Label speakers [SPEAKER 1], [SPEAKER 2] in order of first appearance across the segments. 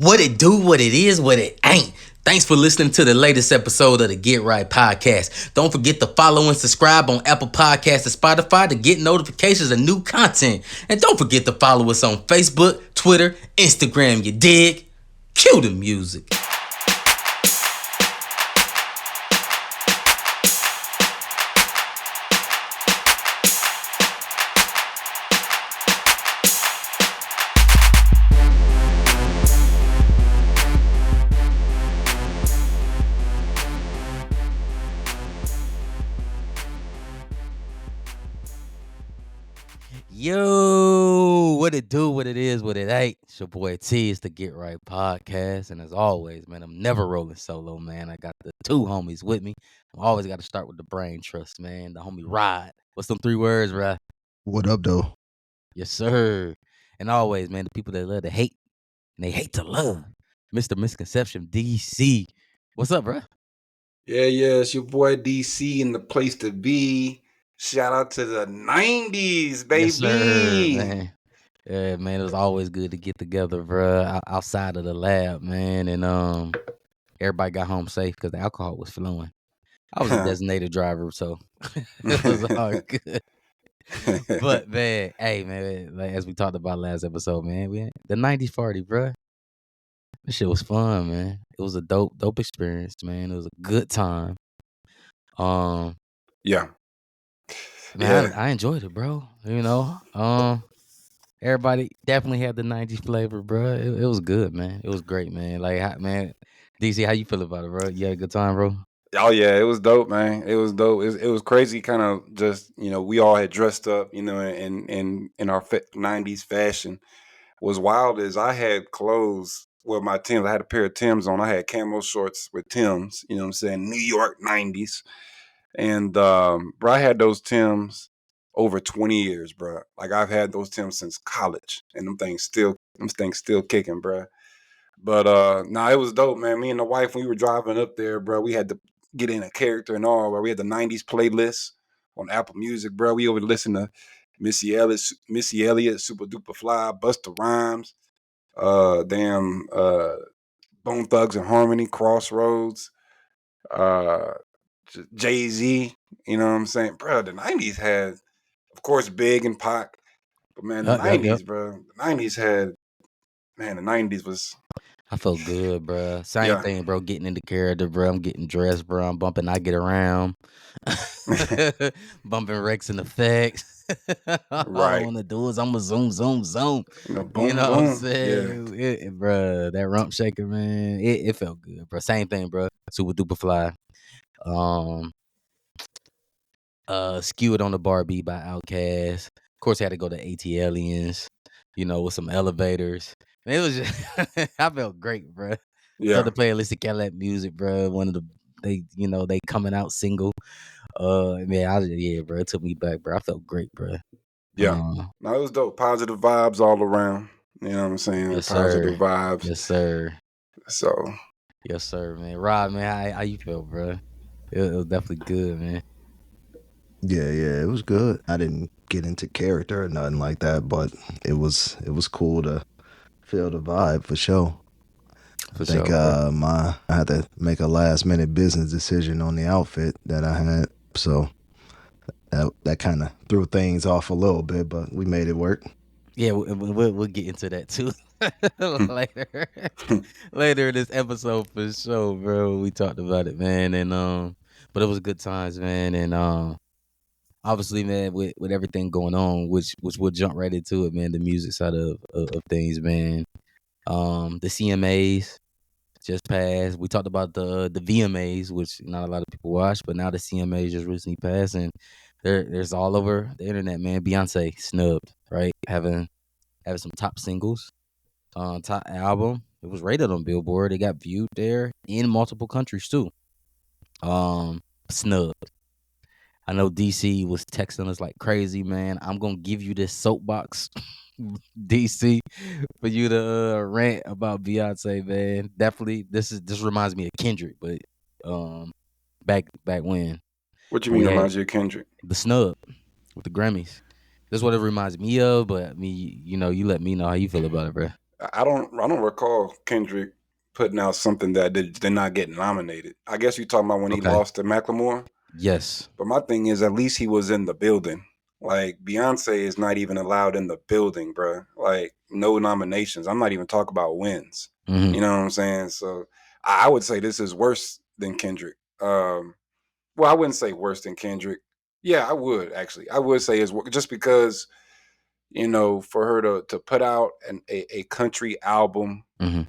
[SPEAKER 1] What it do, what it is, what it ain't. Thanks for listening to the latest episode of the Get Right Podcast. Don't forget to follow and subscribe on Apple Podcasts and Spotify to get notifications of new content. And don't forget to follow us on Facebook, Twitter, Instagram, you dig? Cue the music. Yo, what it do, what it is, what it ain't. It's your boy T. It's the Get Right Podcast. And as always, man, I'm never rolling solo, man. I got the two homies with me. I always got to start with the brain trust, man. The homie Rod. What's them 3 words, Rod?
[SPEAKER 2] What up, though?
[SPEAKER 1] Yes, sir. And always, man, the people that love to hate and they hate to love. Mr. Misconception DC. What's up, bro?
[SPEAKER 3] Yeah, it's your boy DC in the place to be. Shout out to the 90s, baby.
[SPEAKER 1] Yes, sir, man. Yeah, man, it was always good to get together, bro, outside of the lab, man. And everybody got home safe because the alcohol was flowing. I was a designated driver, so it was all good. But man, hey man, like as we talked about last episode, man, the 90s party, bro. This shit was fun, man. It was a dope experience, man. It was a good time.
[SPEAKER 3] Yeah.
[SPEAKER 1] Man, I enjoyed it, bro. You know, everybody definitely had the 90s flavor, bro. It was good, man. It was great, man. Like, man, DC, how you feel about it, bro? You had a good time, bro?
[SPEAKER 3] Oh yeah, it was dope, man. It was dope. It was crazy, kind of just we all had dressed up, in our 90s fashion. Was wild as I had clothes with my Timbs. I had a pair of Timbs on. I had camo shorts with Timbs. You know what I'm saying? New York 90s. And bro, I had those Timbs over 20 years, bro. Like I've had those Timbs since college, and them things still kicking, bro. But nah, it was dope, man. Me and the wife, when we were driving up there, bro, we had to get in a character and all. Where we had the 90s playlist on Apple Music, bro. We would listen to Missy Elliott, Super Duper Fly, Busta Rhymes, Bone Thugs and Harmony, Crossroads, Jay-Z. You know what I'm saying, bro? The 90s had, of course, Big and Pac, but man, the 90s, bro. The 90s had, man, the 90s was.
[SPEAKER 1] I felt good, bro. Same thing, bro. Getting into character, bro. I'm getting dressed, bro. I'm bumping I Get Around. Bumping Rex and Effects. All I want to do is I'm going to zoom.
[SPEAKER 3] Boom,
[SPEAKER 1] you know
[SPEAKER 3] boom.
[SPEAKER 1] what I'm saying? Bro, that rump shaker, man. It felt good, bro. Same thing, bro. Super Duper Fly. Skew It on the Barbie by Outkast. Of course, I had to go to ATLiens, with some elevators. Man, it was just, I felt great, bro.
[SPEAKER 3] Yeah.
[SPEAKER 1] Love to play Alyssa Cadillac music, bro. One of they coming out single. Bro, it took me back, bro. I felt great, bro.
[SPEAKER 3] Yeah. No, it was dope. Positive vibes all around. You know what I'm saying?
[SPEAKER 1] Yes,
[SPEAKER 3] Positive
[SPEAKER 1] sir.
[SPEAKER 3] vibes.
[SPEAKER 1] Yes, sir.
[SPEAKER 3] So.
[SPEAKER 1] Yes, sir, man. Rob, man, how you feel, bro? It was definitely good, man.
[SPEAKER 2] Yeah, it was good. I didn't get into character or nothing like that, but it was cool to feel the vibe for sure. I think I had to make a last minute business decision on the outfit that I had, so that kind of threw things off a little bit, but we made it work.
[SPEAKER 1] Yeah, we'll get into that too later in this episode for sure, bro. We talked about it, man, and but it was good times, man, and obviously, man, with everything going on, which we'll jump right into it, man. The music side of things, man. The CMAs just passed. We talked about the VMAs, which not a lot of people watch, but now the CMAs just recently passed, and there's all over the internet, man. Beyoncé snubbed, right? Having some top singles, top album. It was rated on Billboard. It got viewed there in multiple countries too. Snubbed. I know DC was texting us like crazy, man. I'm gonna give you this soapbox, DC, for you to rant about Beyonce, man. Definitely, this reminds me of Kendrick, but back when.
[SPEAKER 3] What you mean reminds you of Kendrick?
[SPEAKER 1] The snub with the Grammys. That's what it reminds me of. But you let me know how you feel about it, bro.
[SPEAKER 3] I don't recall Kendrick putting out something that did not get nominated. I guess you're talking about when he
[SPEAKER 1] Okay.
[SPEAKER 3] lost to Macklemore.
[SPEAKER 1] Yes.
[SPEAKER 3] But my thing is, at least he was in the building. Like Beyonce is not even allowed in the building, bro. Like no nominations. I'm not even talking about wins.
[SPEAKER 1] Hmm.
[SPEAKER 3] You know what I'm saying? So I would say this is worse than Kendrick. Well, I wouldn't say worse than Kendrick. Yeah, I would actually. I would say is just because for her to put out a country album,
[SPEAKER 1] Hmm.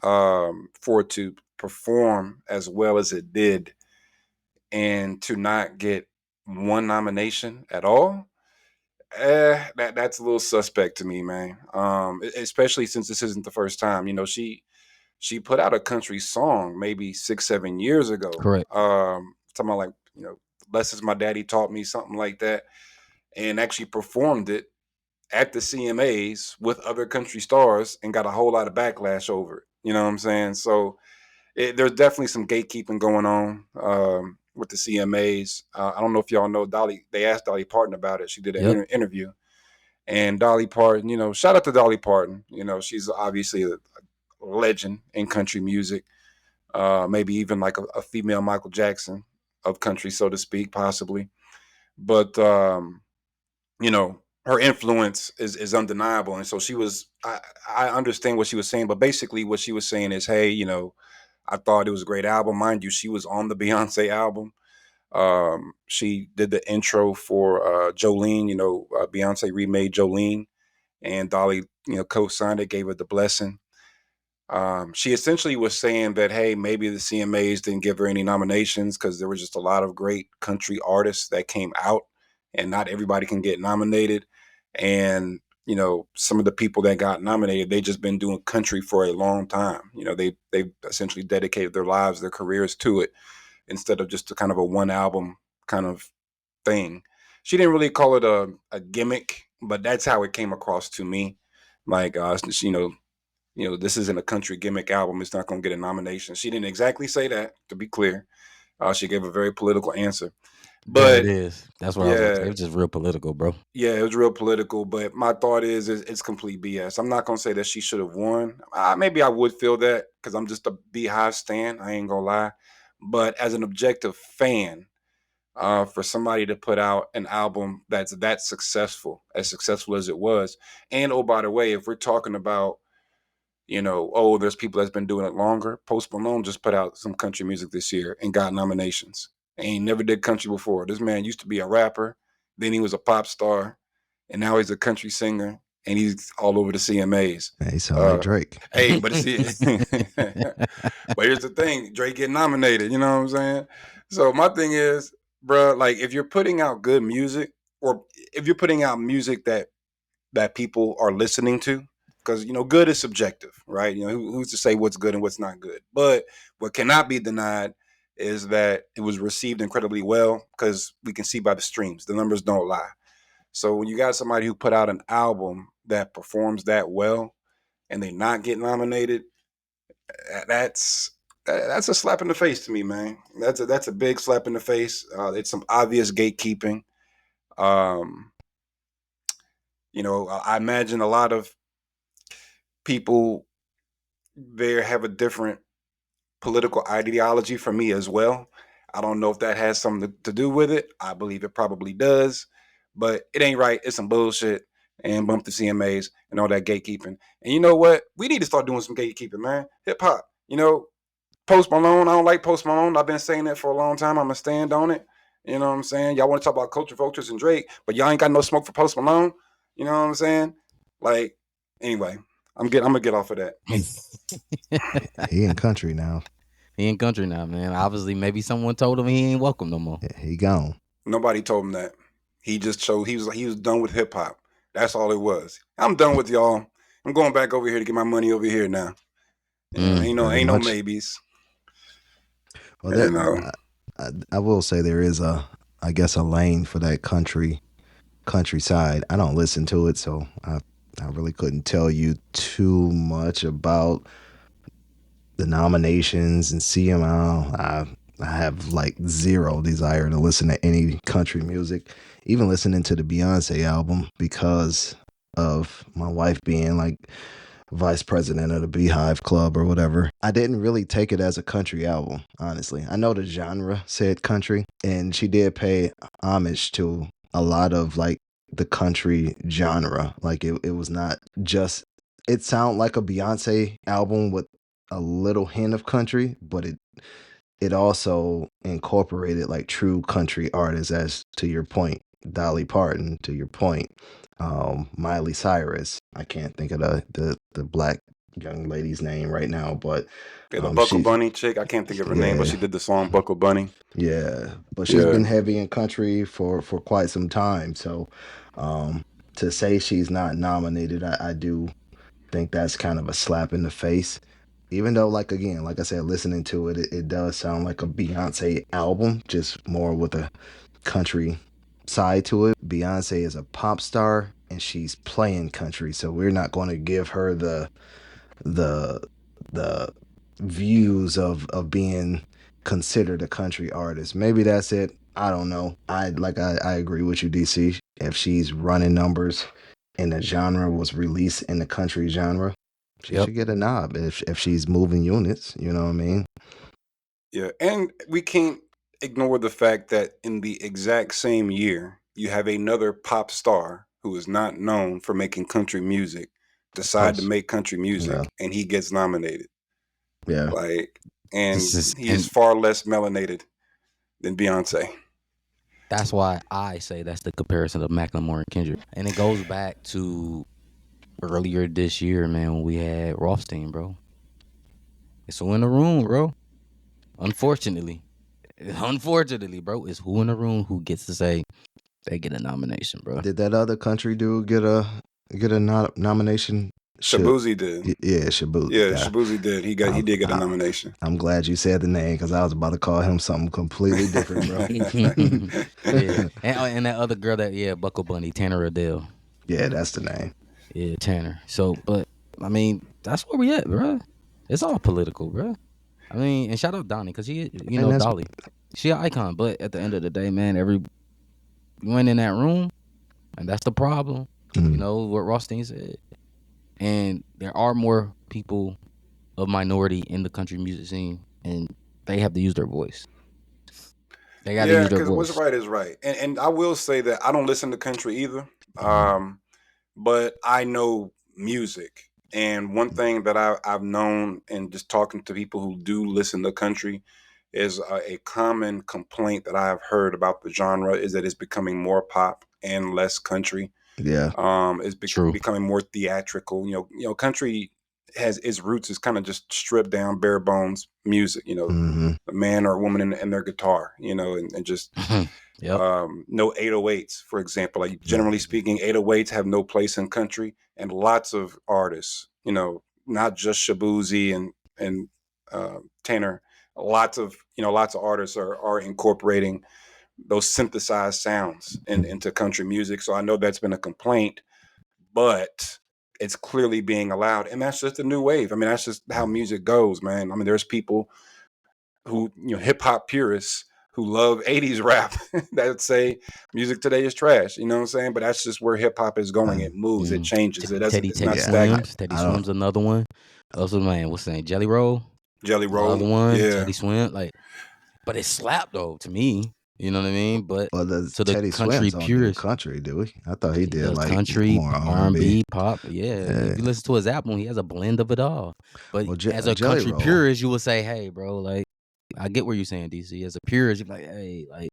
[SPEAKER 3] for it to perform as well as it did, and to not get one nomination at all, that's a little suspect to me, man. Especially since this isn't the first time. She put out a country song maybe 6 7 years ago.
[SPEAKER 1] Correct.
[SPEAKER 3] Talking about, like, "Less as My Daddy Taught Me," something like that, and actually performed it at the CMAs with other country stars and got a whole lot of backlash over it. You know what I'm saying? So there's definitely some gatekeeping going on, with the CMAs. I don't know if y'all know Dolly. They asked Dolly Parton about it. She did an
[SPEAKER 1] Yep.
[SPEAKER 3] interview, and Dolly Parton, shout out to Dolly Parton. She's obviously a legend in country music. Maybe even like a female Michael Jackson of country, so to speak, possibly. But her influence is undeniable, and so she was. I understand what she was saying, but basically what she was saying is, hey, I thought it was a great album. Mind you, she was on the Beyonce album. She did the intro for Jolene. Beyonce remade Jolene, and Dolly, co-signed it, gave her the blessing. She essentially was saying that, hey, maybe the CMAs didn't give her any nominations because there was just a lot of great country artists that came out, and not everybody can get nominated. And some of the people that got nominated, they just been doing country for a long time. They essentially dedicated their lives, their careers to it, instead of just a kind of a one album kind of thing. She didn't really call it a gimmick, but that's how it came across to me. Like, this isn't a country gimmick album. It's not going to get a nomination. She didn't exactly say that, to be clear. She gave a very political answer.
[SPEAKER 1] There it
[SPEAKER 3] But
[SPEAKER 1] is. That's what I was gonna say.
[SPEAKER 3] yeah,
[SPEAKER 1] It was just real political, bro.
[SPEAKER 3] yeah, it was real political. But my thought is it's complete BS. I'm not going to say that she should have won. Maybe I would feel that because I'm just a Beehive stan. I ain't going to lie. But as an objective fan, for somebody to put out an album that's that successful, as successful as it was, and oh, by the way, if we're talking about there's people that's been doing it longer. Post Malone just put out some country music this year and got nominations. And he never did country before. This man used to be a rapper, then he was a pop star, and now he's a country singer, and he's all over the CMAs.
[SPEAKER 2] Man, he sound like
[SPEAKER 3] Uh,
[SPEAKER 2] Drake.
[SPEAKER 3] hey, but but here's the thing: Drake get nominated. You know what I'm saying? So my thing is, bro, like if you're putting out good music, or if you're putting out music that people are listening to, because good is subjective, right? Who's to say what's good and what's not good? But what cannot be denied is that it was received incredibly well, because we can see by the streams, the numbers don't lie. So when you got somebody who put out an album that performs that well and they not get nominated, that's a slap in the face to me, man. That's a big slap in the face. It's some obvious gatekeeping. um I imagine a lot of people there have a different political ideology from me as well. I don't know if that has something to do with it. I believe it probably does, but it ain't right. It's some bullshit, and bump the CMAs and all that gatekeeping. And you know what? We need to start doing some gatekeeping, man. Hip hop. Post Malone. I don't like Post Malone. I've been saying that for a long time. I'm gonna stand on it. You know what I'm saying? Y'all want to talk about culture vultures and Drake, but y'all ain't got no smoke for Post Malone. You know what I'm saying? Like, anyway, I'm gonna get off of that.
[SPEAKER 2] He in country now.
[SPEAKER 1] He in country now, man. Obviously, maybe someone told him he ain't welcome no more.
[SPEAKER 2] Yeah, he gone.
[SPEAKER 3] Nobody told him that. He just showed he was done with hip hop. That's all it was. I'm done with y'all. I'm going back over here to get my money over here now.
[SPEAKER 1] Mm.
[SPEAKER 3] Ain't no
[SPEAKER 2] Pretty
[SPEAKER 3] ain't no
[SPEAKER 2] much.
[SPEAKER 3] maybes.
[SPEAKER 2] Well,
[SPEAKER 3] You
[SPEAKER 2] that
[SPEAKER 3] know.
[SPEAKER 2] I will say there is I guess a lane for that countryside. I don't listen to it, so I really couldn't tell you too much about the nominations and CML. I have like zero desire to listen to any country music, even listening to the Beyonce album because of my wife being like vice president of the Beehive Club or whatever. I didn't really take it as a country album, honestly. I know the genre said country, and she did pay homage to a lot of like the country genre. Like it was not just, it sounded like a Beyonce album with a little hint of country, but it also incorporated like true country artists, as to your point, Dolly Parton, to your point, Miley Cyrus. I can't think of the black young lady's name right now, but
[SPEAKER 3] Yeah, the Buckle
[SPEAKER 2] she,
[SPEAKER 3] Bunny chick. I can't think of her name, but
[SPEAKER 2] yeah,
[SPEAKER 3] she did the song Buckle Bunny.
[SPEAKER 2] yeah, but she's
[SPEAKER 3] Yeah.
[SPEAKER 2] been heavy in country for quite some time. So to say she's not nominated, I do think that's kind of a slap in the face. Even though, like again, like I said, listening to it, it does sound like a Beyonce album, just more with a country side to it. Beyonce is a pop star and she's playing country, so we're not going to give her the the views of being considered a country artist. Maybe that's it. I don't know. I agree with you, DC. If she's running numbers and the genre was released in the country genre, she
[SPEAKER 1] Yep.
[SPEAKER 2] should get a nod if she's moving units. You know what I mean?
[SPEAKER 3] Yeah, and we can't ignore the fact that in the exact same year, you have another pop star who is not known for making country music decide to
[SPEAKER 2] Post.
[SPEAKER 3] make country
[SPEAKER 2] Yeah.
[SPEAKER 3] music, and he gets nominated.
[SPEAKER 2] Yeah.
[SPEAKER 3] Like,
[SPEAKER 1] This
[SPEAKER 3] and
[SPEAKER 1] is,
[SPEAKER 3] he is
[SPEAKER 1] and
[SPEAKER 3] far less melanated than Beyonce.
[SPEAKER 1] that's why I say that's the comparison of Macklemore and Kendrick. And it goes back to earlier this year, man, when we had Rothstein, bro. It's who in the room, bro. Unfortunately, bro, it's who in the room who gets to say they get a nomination, bro.
[SPEAKER 2] Did that other country dude get a nomination?
[SPEAKER 3] Shabuzi did.
[SPEAKER 2] Yeah, Shabuzi.
[SPEAKER 3] Yeah, Shabuzi did. He did get a nomination.
[SPEAKER 2] I'm glad you said the name because I was about to call him something completely different, bro.
[SPEAKER 1] Yeah, and that other girl Buckle Bunny, Tanner Adele.
[SPEAKER 2] Yeah, that's the name.
[SPEAKER 1] Yeah, Tanner. So, but I mean, that's where we at, bro. It's all political, bro. I mean, and shout out Donnie because Dolly, she an icon. But at the end of the day, man, you went in that room, and that's the problem. You know what Rothstein said. And there are more people of minority in the country music scene, and they have to use their voice. They got to use their
[SPEAKER 3] because what's
[SPEAKER 1] voice.
[SPEAKER 3] right is right, and I will say that I don't listen to country either, but I know music. And one thing that I've known, and just talking to people who do listen to country, is a common complaint that I have heard about the genre is that it's becoming more pop and less country.
[SPEAKER 2] Yeah.
[SPEAKER 3] It's
[SPEAKER 1] True.
[SPEAKER 3] becoming more theatrical. Country has its roots is kind of just stripped down, bare bones music. A man or a woman and their guitar. And just
[SPEAKER 1] Yep.
[SPEAKER 3] no 808s, for example. Like generally speaking, 808s have no place in country, and lots of artists. Not just Shabuzi and Tanner. Lots of artists are incorporating those synthesized sounds into country music. So I know that's been a complaint, but it's clearly being allowed. And that's just a new wave. I mean, that's just how music goes, man. I mean, there's people who, hip hop purists who love 80s rap that say music today is trash. You know what I'm saying? But that's just where hip hop is going. It moves, it changes. It's not stagnant.
[SPEAKER 1] Teddy Swims another one. Also, man, what's the name? Jelly Roll.
[SPEAKER 3] Jelly Roll.
[SPEAKER 1] Another one.
[SPEAKER 3] Yeah.
[SPEAKER 1] Teddy Swim. But it slapped though to me. You know what I mean? But
[SPEAKER 2] to the
[SPEAKER 1] Teddy
[SPEAKER 2] country
[SPEAKER 1] purists,
[SPEAKER 2] country, do we? I thought he did like
[SPEAKER 1] country,
[SPEAKER 2] more
[SPEAKER 1] R&B, pop. Yeah. If you listen to his album, he has a blend of it all. But as a country purist, you would say, "Hey, bro, like I get what you're saying, DC. As a purist, you're like, hey, like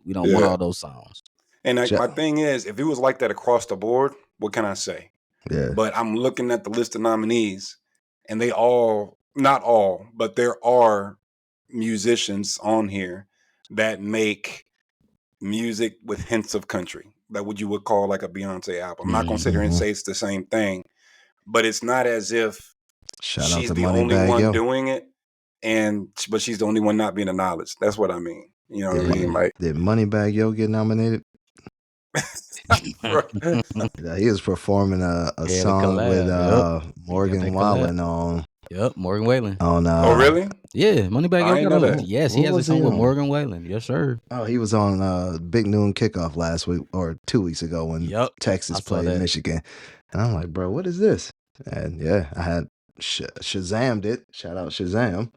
[SPEAKER 1] we don't want all those songs."
[SPEAKER 3] And my thing is, if it was like that across the board, what can I say?
[SPEAKER 2] Yeah.
[SPEAKER 3] But I'm looking at the list of nominees, and they all, not all, but there are musicians on here that make music with hints of country, that what you would call like a Beyonce album. I'm not gonna sit here and say it's the same thing, but it's not as if she's the only one doing it, but she's the only one not being acknowledged. That's what I mean. You know what I mean? Like,
[SPEAKER 2] did Moneybagg Yo get nominated? He was performing a song with Morgan Wallen on.
[SPEAKER 1] Yep, Morgan Wallen.
[SPEAKER 3] Oh, really?
[SPEAKER 1] Yeah, Moneybagg Yo got on. Yes, he has a song with
[SPEAKER 2] on?
[SPEAKER 1] Morgan Wallen. Yes, sir.
[SPEAKER 2] Oh, he was on Big Noon Kickoff last week or 2 weeks ago when Texas played Michigan. And I'm like, bro, what is this? And yeah, I had Shazammed it. Shout out Shazam.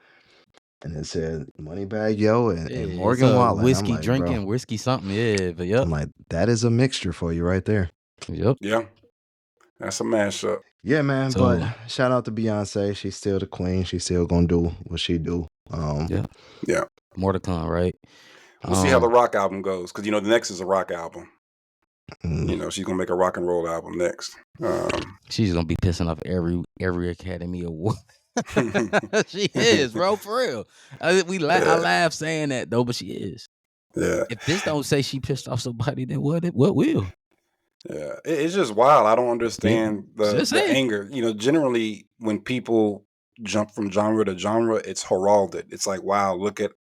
[SPEAKER 2] And it said Moneybag Yo and
[SPEAKER 1] Yeah, it's
[SPEAKER 2] Morgan
[SPEAKER 1] a
[SPEAKER 2] Wallen. I'm
[SPEAKER 1] whiskey
[SPEAKER 2] like, bro,
[SPEAKER 1] drinking, whiskey something. Yeah, but yep,
[SPEAKER 2] I'm like, that is a mixture for you right there.
[SPEAKER 1] yep.
[SPEAKER 3] Yeah, that's a mashup.
[SPEAKER 2] Yeah, man. But
[SPEAKER 1] So
[SPEAKER 2] shout out to Beyonce. She's still the queen. She's still gonna do what she do.
[SPEAKER 1] yeah,
[SPEAKER 3] Yeah,
[SPEAKER 1] more to come, right?
[SPEAKER 3] we'll see how the rock album goes because the next is a rock album.
[SPEAKER 2] mm,
[SPEAKER 3] She's gonna make a rock and roll album next.
[SPEAKER 1] She's gonna be pissing off every Academy Award. She is, bro, for real. I
[SPEAKER 3] yeah,
[SPEAKER 1] laugh saying that though, but she is.
[SPEAKER 3] yeah,
[SPEAKER 1] If this don't say she pissed off somebody, then what will?
[SPEAKER 3] yeah. It's just wild. I don't
[SPEAKER 1] Yeah,
[SPEAKER 3] understand
[SPEAKER 1] just
[SPEAKER 3] the
[SPEAKER 1] saying.
[SPEAKER 3] anger. Generally when people jump from genre to genre, it's heralded. It's like, wow, look at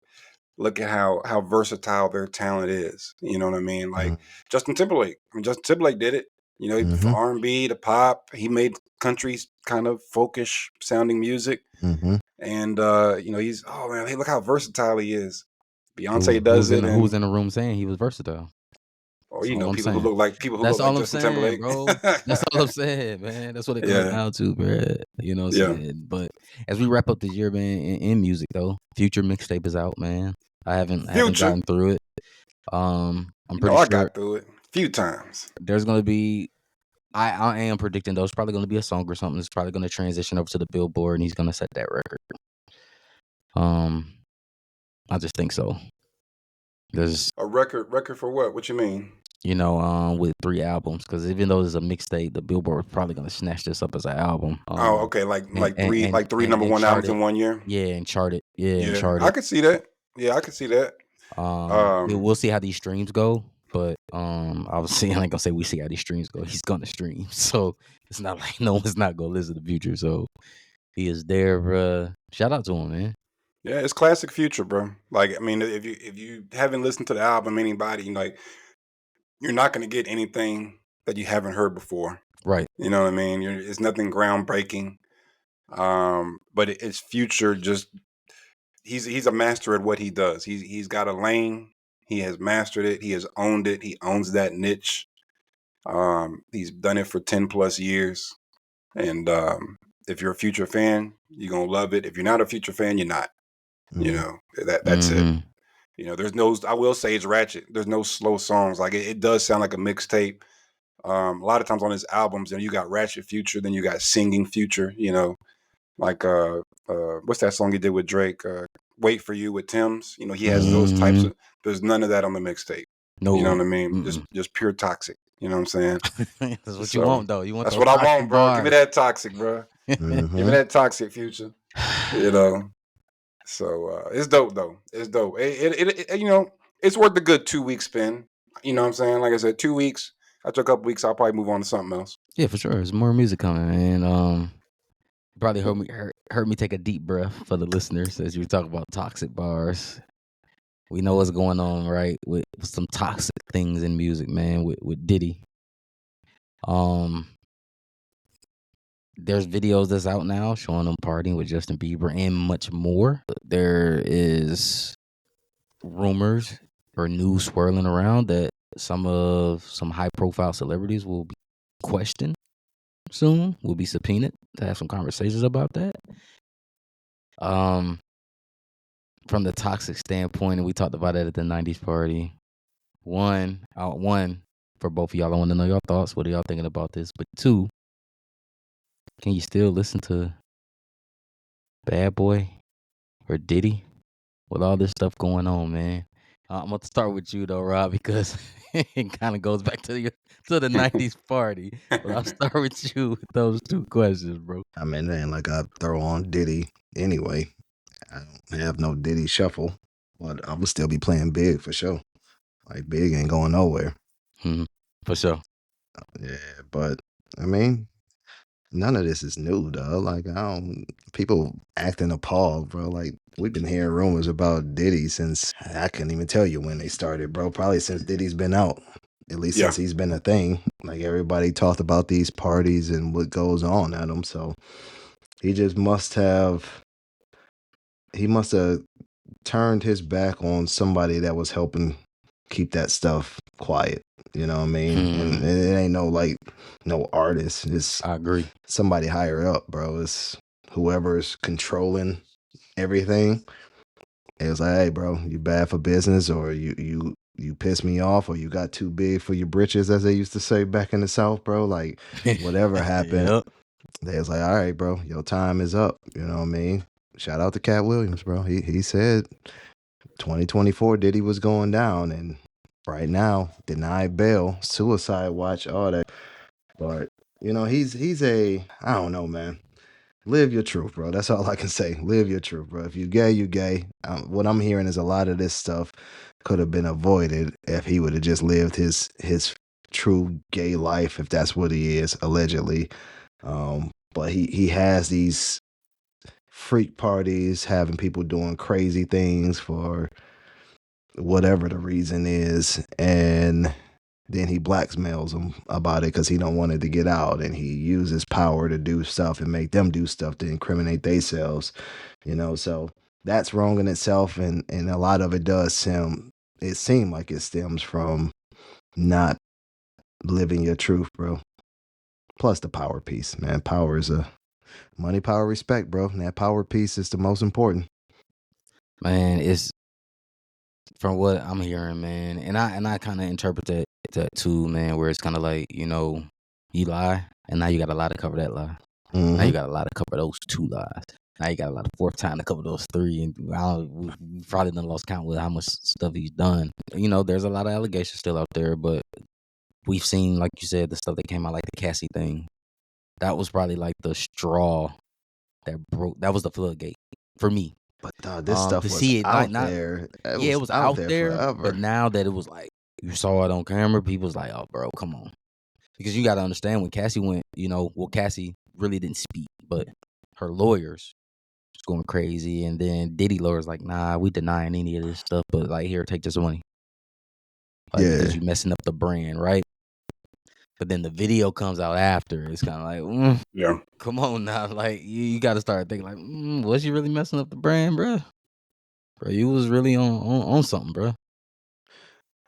[SPEAKER 3] how versatile their talent is. You know what I mean? Like
[SPEAKER 2] mm,
[SPEAKER 3] Justin Timberlake. I mean, Justin Timberlake did it. From
[SPEAKER 2] mm-hmm,
[SPEAKER 3] R&B to pop, he made country kind of folkish sounding music.
[SPEAKER 2] mm-hmm.
[SPEAKER 3] And he's, oh man, hey, look how versatile he is.
[SPEAKER 1] Who
[SPEAKER 3] Beyonce
[SPEAKER 1] who's
[SPEAKER 3] does
[SPEAKER 1] in
[SPEAKER 3] it,
[SPEAKER 1] who was
[SPEAKER 3] and
[SPEAKER 1] in the room saying he was versatile?
[SPEAKER 3] or
[SPEAKER 1] That's all I'm
[SPEAKER 3] people who
[SPEAKER 1] saying.
[SPEAKER 3] look like people who
[SPEAKER 1] That's
[SPEAKER 3] look like
[SPEAKER 1] all I'm
[SPEAKER 3] Justin
[SPEAKER 1] saying,
[SPEAKER 3] Timberlake.
[SPEAKER 1] bro. That's all I'm saying, man. That's what it comes
[SPEAKER 3] Yeah,
[SPEAKER 1] down to, bro. You know what I'm
[SPEAKER 3] yeah.
[SPEAKER 1] saying? But as we wrap up this year, man, in music though, Future mixtape is out, man. I haven't
[SPEAKER 3] Future.
[SPEAKER 1] gotten through it. I'm
[SPEAKER 3] You know,
[SPEAKER 1] pretty
[SPEAKER 3] I
[SPEAKER 1] sure
[SPEAKER 3] got through it a few times.
[SPEAKER 1] there's gonna be. I am predicting though. It's probably gonna be a song or something. It's probably gonna transition over to the Billboard, and he's gonna set that record. Um, I just think so. There's
[SPEAKER 3] A record for what? What you mean?
[SPEAKER 1] with 3 albums, because even though it's a mixtape, the Billboard was probably gonna snatch this up as an album.
[SPEAKER 3] Oh, okay, like
[SPEAKER 1] And
[SPEAKER 3] like
[SPEAKER 1] and
[SPEAKER 3] three
[SPEAKER 1] and
[SPEAKER 3] like three
[SPEAKER 1] and,
[SPEAKER 3] number
[SPEAKER 1] and
[SPEAKER 3] one albums
[SPEAKER 1] chart
[SPEAKER 3] in
[SPEAKER 1] it.
[SPEAKER 3] 1 year.
[SPEAKER 1] Yeah, and chart it. Yeah, and
[SPEAKER 3] Yeah,
[SPEAKER 1] chart
[SPEAKER 3] I
[SPEAKER 1] it.
[SPEAKER 3] could see that. Yeah, I could see that.
[SPEAKER 1] We'll
[SPEAKER 3] Um,
[SPEAKER 1] see how these streams go, but obviously I ain't gonna say we see how these streams go. He's gonna stream, so it's not like no one's not gonna listen to Future. So he is there, bruh. Shout out to him, man.
[SPEAKER 3] yeah, it's classic Future, bro. Like, I mean, if you haven't listened to the album, anybody, like, you're not gonna get anything that you haven't heard before.
[SPEAKER 1] Right.
[SPEAKER 3] You know what I mean? It's nothing groundbreaking. But it's Future. Just he's a master at what he does. He's got a lane. He has mastered it. He has owned it. He owns that niche. He's done it for 10+ years. And if you're a Future fan, you're gonna love it. If you're not a Future fan, you're not.
[SPEAKER 2] Mm,
[SPEAKER 3] That's it.
[SPEAKER 1] Mm-hmm.
[SPEAKER 3] There's no. I will say it's ratchet. There's no slow songs. Like it does sound like a mixtape. A lot of times on his albums, you got ratchet Future, then you got singing Future. Like what's that song he did with Drake? Wait for You with Tim's. He has
[SPEAKER 2] mm-hmm.
[SPEAKER 3] those types
[SPEAKER 1] Mm-hmm.
[SPEAKER 3] of. There's none of that on the mixtape. You know
[SPEAKER 1] No.
[SPEAKER 3] what I mean? Just
[SPEAKER 1] Mm-mm.
[SPEAKER 3] just pure toxic. You know what I'm saying?
[SPEAKER 1] That's what you
[SPEAKER 3] So
[SPEAKER 1] want, though. You want
[SPEAKER 3] that's
[SPEAKER 1] those
[SPEAKER 3] what I
[SPEAKER 1] toxic
[SPEAKER 3] want, bro. Give me
[SPEAKER 1] bars.
[SPEAKER 3] that toxic, bro. Give me that toxic Future. You know. So it's dope though. It's dope. It's worth a good 2 week spin. You know what I'm saying? Like I said, 2 weeks. After a couple weeks, I'll probably move on to something else.
[SPEAKER 1] Yeah, for sure. There's more music coming, man. Probably heard me take a deep breath for the listeners as you talk about toxic bars. We know what's going on, right? With some toxic things in music, man. With Diddy. There's videos that's out now showing him partying with Justin Bieber and much more. There is rumors or news swirling around that some high profile celebrities will be questioned soon, will be subpoenaed to have some conversations about that. From the toxic standpoint, and we talked about it at the 90s party. One for both of y'all, I want to know your thoughts. What are y'all thinking about this? But 2, can you still listen to Bad Boy or Diddy with all this stuff going on, man? I'm gonna start with you though, Rob, because it kind of goes back to the 90s party. But I'll start with you with those 2 questions, bro.
[SPEAKER 2] I mean, then like I throw on Diddy anyway. I don't have no Diddy shuffle, but I would still be playing Big for sure. Like Big ain't going nowhere.
[SPEAKER 1] Mm-hmm. For sure.
[SPEAKER 2] Yeah, but I mean, none of this is new, though. Like people acting appalled, bro. Like we've been hearing rumors about Diddy since I couldn't even tell you when they started, bro. Probably since Diddy's been out. At least
[SPEAKER 3] Yeah.
[SPEAKER 2] since he's been a thing. Like everybody talked about these parties and what goes on at them. So he just must have turned his back on somebody that was helping keep that stuff quiet. You know what I mean? And
[SPEAKER 1] Hmm.
[SPEAKER 2] it ain't no artist. It's
[SPEAKER 1] I agree.
[SPEAKER 2] somebody higher up, bro. It's whoever's controlling everything. It was like, hey, bro, you bad for business, or you piss me off, or you got too big for your britches, as they used to say back in the South, bro. Like whatever happened,
[SPEAKER 1] Yep.
[SPEAKER 2] they was like, all right, bro, your time is up. You know what I mean? Shout out to Cat Williams, bro. He said 2024 Diddy was going down, and right now denied bail, suicide watch, all that. But he's a I don't know, man. Live your truth, bro. That's all I can say. Live your truth, bro. If you gay, you gay. What I'm hearing is a lot of this stuff could have been avoided if he would have just lived his true gay life, if that's what he is, allegedly. But he has these freak parties, having people doing crazy things for whatever the reason is, and then he blackmails them about it because he don't want it to get out, and he uses power to do stuff and make them do stuff to incriminate themselves. So that's wrong in itself, and a lot of it does seem like it stems from not living your truth, bro. Plus the power piece, man. Power is a money, power, respect, bro. And that power piece is the most important.
[SPEAKER 1] Man, it's from what I'm hearing, man, and I kind of interpret that too, man, where it's kind of like, you lie, and now you got a lie to cover that lie. Now you
[SPEAKER 2] Mm-hmm.
[SPEAKER 1] got a lot to cover those two lies. Now you got a lot of fourth time to cover those three, and we probably done lost count with how much stuff he's done. There's a lot of allegations still out there, but we've seen, like you said, the stuff that came out, like the Cassie thing. That was probably like the straw that broke. That was the floodgate for me.
[SPEAKER 2] But this stuff
[SPEAKER 1] To
[SPEAKER 2] was
[SPEAKER 1] see it, like,
[SPEAKER 2] out
[SPEAKER 1] not
[SPEAKER 2] there. It
[SPEAKER 1] yeah, it
[SPEAKER 2] was
[SPEAKER 1] was
[SPEAKER 2] out
[SPEAKER 1] out
[SPEAKER 2] there
[SPEAKER 1] there, but
[SPEAKER 2] forever.
[SPEAKER 1] now that it was like you saw it on camera, people's like, "Oh, bro, come on," because you got to understand when Cassie went, Cassie really didn't speak, but her lawyers was going crazy, and then Diddy lawyers like, "Nah, we denying any of this stuff, but like, here, take this money, like because
[SPEAKER 2] Yeah.
[SPEAKER 1] you messing up the brand, right?" But then the video comes out after. It's kind of like,
[SPEAKER 3] Yeah.
[SPEAKER 1] come on now, like you got to start thinking like, was you really messing up the brand, bro? Bro, you was really on something, bro.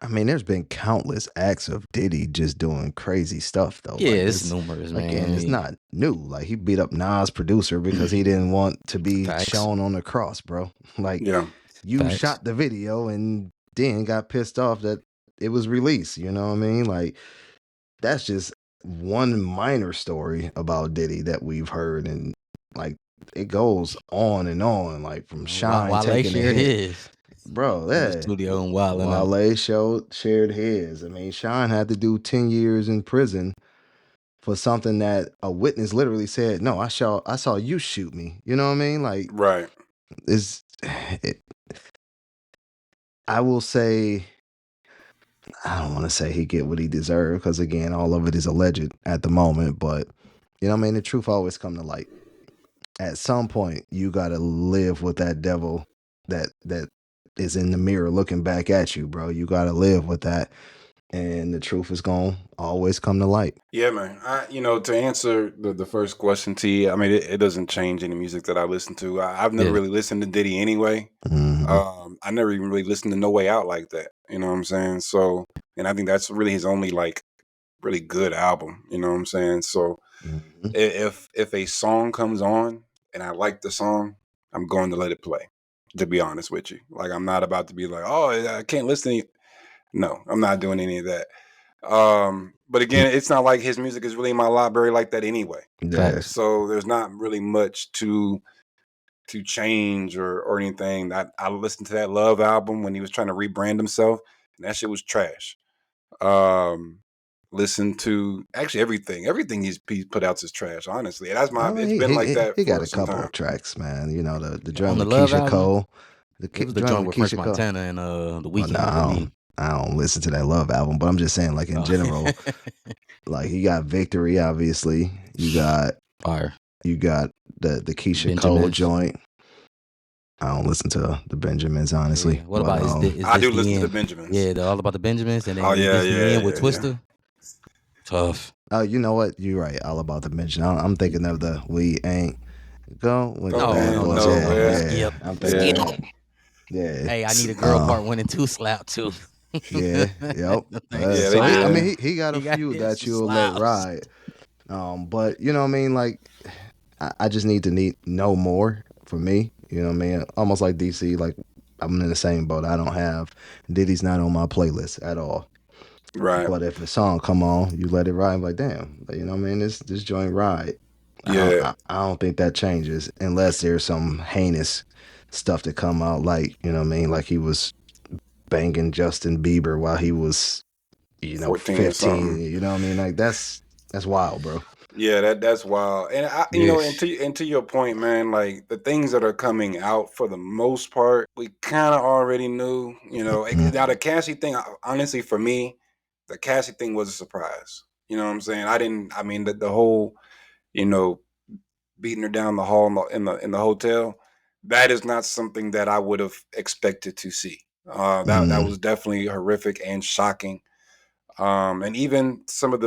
[SPEAKER 2] I mean, there's been countless acts of Diddy just doing crazy stuff though.
[SPEAKER 1] Yeah,
[SPEAKER 2] Like
[SPEAKER 1] it's
[SPEAKER 2] it's
[SPEAKER 1] numerous,
[SPEAKER 2] again, it's
[SPEAKER 1] man.
[SPEAKER 2] not new. Like he beat up Nas producer because he didn't want to be
[SPEAKER 1] Facts,
[SPEAKER 2] shown on the cross, bro. Like
[SPEAKER 3] Yeah.
[SPEAKER 2] you
[SPEAKER 1] facts.
[SPEAKER 2] shot the video and then got pissed off that it was released. You know what I mean? Like that's just one minor story about Diddy that we've heard, and like it goes on and on, like from Shine
[SPEAKER 1] Wale
[SPEAKER 2] taking a
[SPEAKER 1] shared
[SPEAKER 2] hit.
[SPEAKER 1] his
[SPEAKER 2] Bro,
[SPEAKER 1] in the
[SPEAKER 2] yeah.
[SPEAKER 1] studio and wilding out.
[SPEAKER 2] Wale shared his. I mean, Sean had to do 10 years in prison for something that a witness literally said, "No, I saw you shoot me." You know what I mean? Like
[SPEAKER 3] Right.
[SPEAKER 2] it's it, I will say I don't want to say he get what he deserved because again, all of it is alleged at the moment, but you know what I mean, the truth always come to light. At some point, you got to live with that devil that is in the mirror looking back at you, bro. You got to live with that, and the truth is going to always come to light.
[SPEAKER 3] Yeah, man. To answer the first question to you, I mean, it doesn't change any music that I listen to. I've never
[SPEAKER 1] Yeah,
[SPEAKER 3] really listened to Diddy anyway.
[SPEAKER 2] Hmm.
[SPEAKER 3] I never even really listened to No Way Out like that. You know what I'm saying? So, and I think that's really his only like really good album. You know what I'm saying? So,
[SPEAKER 2] Hmm.
[SPEAKER 3] if a song comes on and I like the song, I'm going to let it play. To be honest with you, like I'm not about to be like, oh, I can't listen. No, I'm not doing any of that. But again, it's not like his music is really in my library like that anyway.
[SPEAKER 2] Yeah.
[SPEAKER 1] facts.
[SPEAKER 3] So there's not really much to change or anything. I listened to that Love album when he was trying to rebrand himself, and that shit was trash. Um, Listen to actually everything. Everything he's put out is trash. Honestly, and that's
[SPEAKER 2] I
[SPEAKER 3] my.
[SPEAKER 2] mean,
[SPEAKER 3] It's been like
[SPEAKER 2] he
[SPEAKER 3] that
[SPEAKER 2] got
[SPEAKER 3] for
[SPEAKER 2] a
[SPEAKER 3] some
[SPEAKER 2] couple
[SPEAKER 3] time.
[SPEAKER 2] of tracks, man. You know, the
[SPEAKER 1] On
[SPEAKER 2] joint
[SPEAKER 1] the
[SPEAKER 2] with
[SPEAKER 1] Love
[SPEAKER 2] Keisha
[SPEAKER 1] album,
[SPEAKER 2] Cole,
[SPEAKER 1] it was the
[SPEAKER 2] joint
[SPEAKER 1] joint
[SPEAKER 2] with
[SPEAKER 1] with Fresh
[SPEAKER 2] Keisha Cole.
[SPEAKER 1] Montana and the
[SPEAKER 2] Well, no,
[SPEAKER 1] Weekend for me.
[SPEAKER 2] I don't listen to that Love album, but I'm just saying, like in
[SPEAKER 1] Oh.
[SPEAKER 2] general, like he got Victory, obviously.
[SPEAKER 1] Fire.
[SPEAKER 2] You got the Keisha Cole
[SPEAKER 1] Benjamins.
[SPEAKER 2] joint. I don't listen to the Benjamins, honestly,
[SPEAKER 1] Yeah. What
[SPEAKER 2] but
[SPEAKER 1] about is
[SPEAKER 3] I
[SPEAKER 1] this
[SPEAKER 3] do
[SPEAKER 1] the
[SPEAKER 3] listen to the
[SPEAKER 1] end?
[SPEAKER 3] Benjamins.
[SPEAKER 1] Yeah, all about the Benjamins, and
[SPEAKER 3] Oh
[SPEAKER 1] then is
[SPEAKER 3] yeah,
[SPEAKER 1] this the
[SPEAKER 3] yeah,
[SPEAKER 1] end with
[SPEAKER 3] yeah, yeah.
[SPEAKER 1] Twister? Tough.
[SPEAKER 2] oh, you know what? You're right. All about the mention. I'm thinking of the We Ain't Go with the
[SPEAKER 3] Go
[SPEAKER 1] No,
[SPEAKER 2] Bad
[SPEAKER 1] no,
[SPEAKER 3] in
[SPEAKER 2] Boys.
[SPEAKER 1] no,
[SPEAKER 2] Yeah,
[SPEAKER 1] no.
[SPEAKER 3] nowhere.
[SPEAKER 2] yeah.
[SPEAKER 1] Skip.
[SPEAKER 2] I'm thinking of
[SPEAKER 1] Skip.
[SPEAKER 3] Yeah.
[SPEAKER 2] that. Yeah.
[SPEAKER 1] Hey, I need a girl part 1 and 2 slap too.
[SPEAKER 2] Yeah, yep.
[SPEAKER 1] Thanks to
[SPEAKER 3] Yeah, they
[SPEAKER 2] So I
[SPEAKER 3] did.
[SPEAKER 2] mean,
[SPEAKER 1] slime.
[SPEAKER 2] he got a
[SPEAKER 1] He got
[SPEAKER 2] few
[SPEAKER 1] his
[SPEAKER 2] that
[SPEAKER 1] some
[SPEAKER 2] you'll let
[SPEAKER 1] slimes.
[SPEAKER 2] ride. But you know what I mean. Like, I just need to know more for me. You know what I mean. Almost like DC. Like, I'm in the same boat. I don't have Diddy's not on my playlist at all.
[SPEAKER 3] Right.
[SPEAKER 2] But if a song come on, you let it ride. I'm like, damn, you know what I mean? This joint ride.
[SPEAKER 3] Yeah.
[SPEAKER 2] I don't think that changes unless there's some heinous stuff to come out. Like, you know what I mean? Like he was banging Justin Bieber while he was,
[SPEAKER 3] 14 or
[SPEAKER 2] 15.
[SPEAKER 3] something.
[SPEAKER 2] You know what I mean? Like that's wild, bro.
[SPEAKER 3] Yeah, that's wild. And
[SPEAKER 1] Yes.
[SPEAKER 3] and to your point, man, like the things that are coming out for the most part, we kind of already knew. Now the Cassie thing, honestly, for me, the Cassie thing was a surprise. You know what I'm saying? I didn't. I mean, the whole, you know, beating her down the hall in the hotel, that is not something that I would have expected to see. That
[SPEAKER 2] Mm-hmm.
[SPEAKER 3] was definitely horrific and shocking. And even some of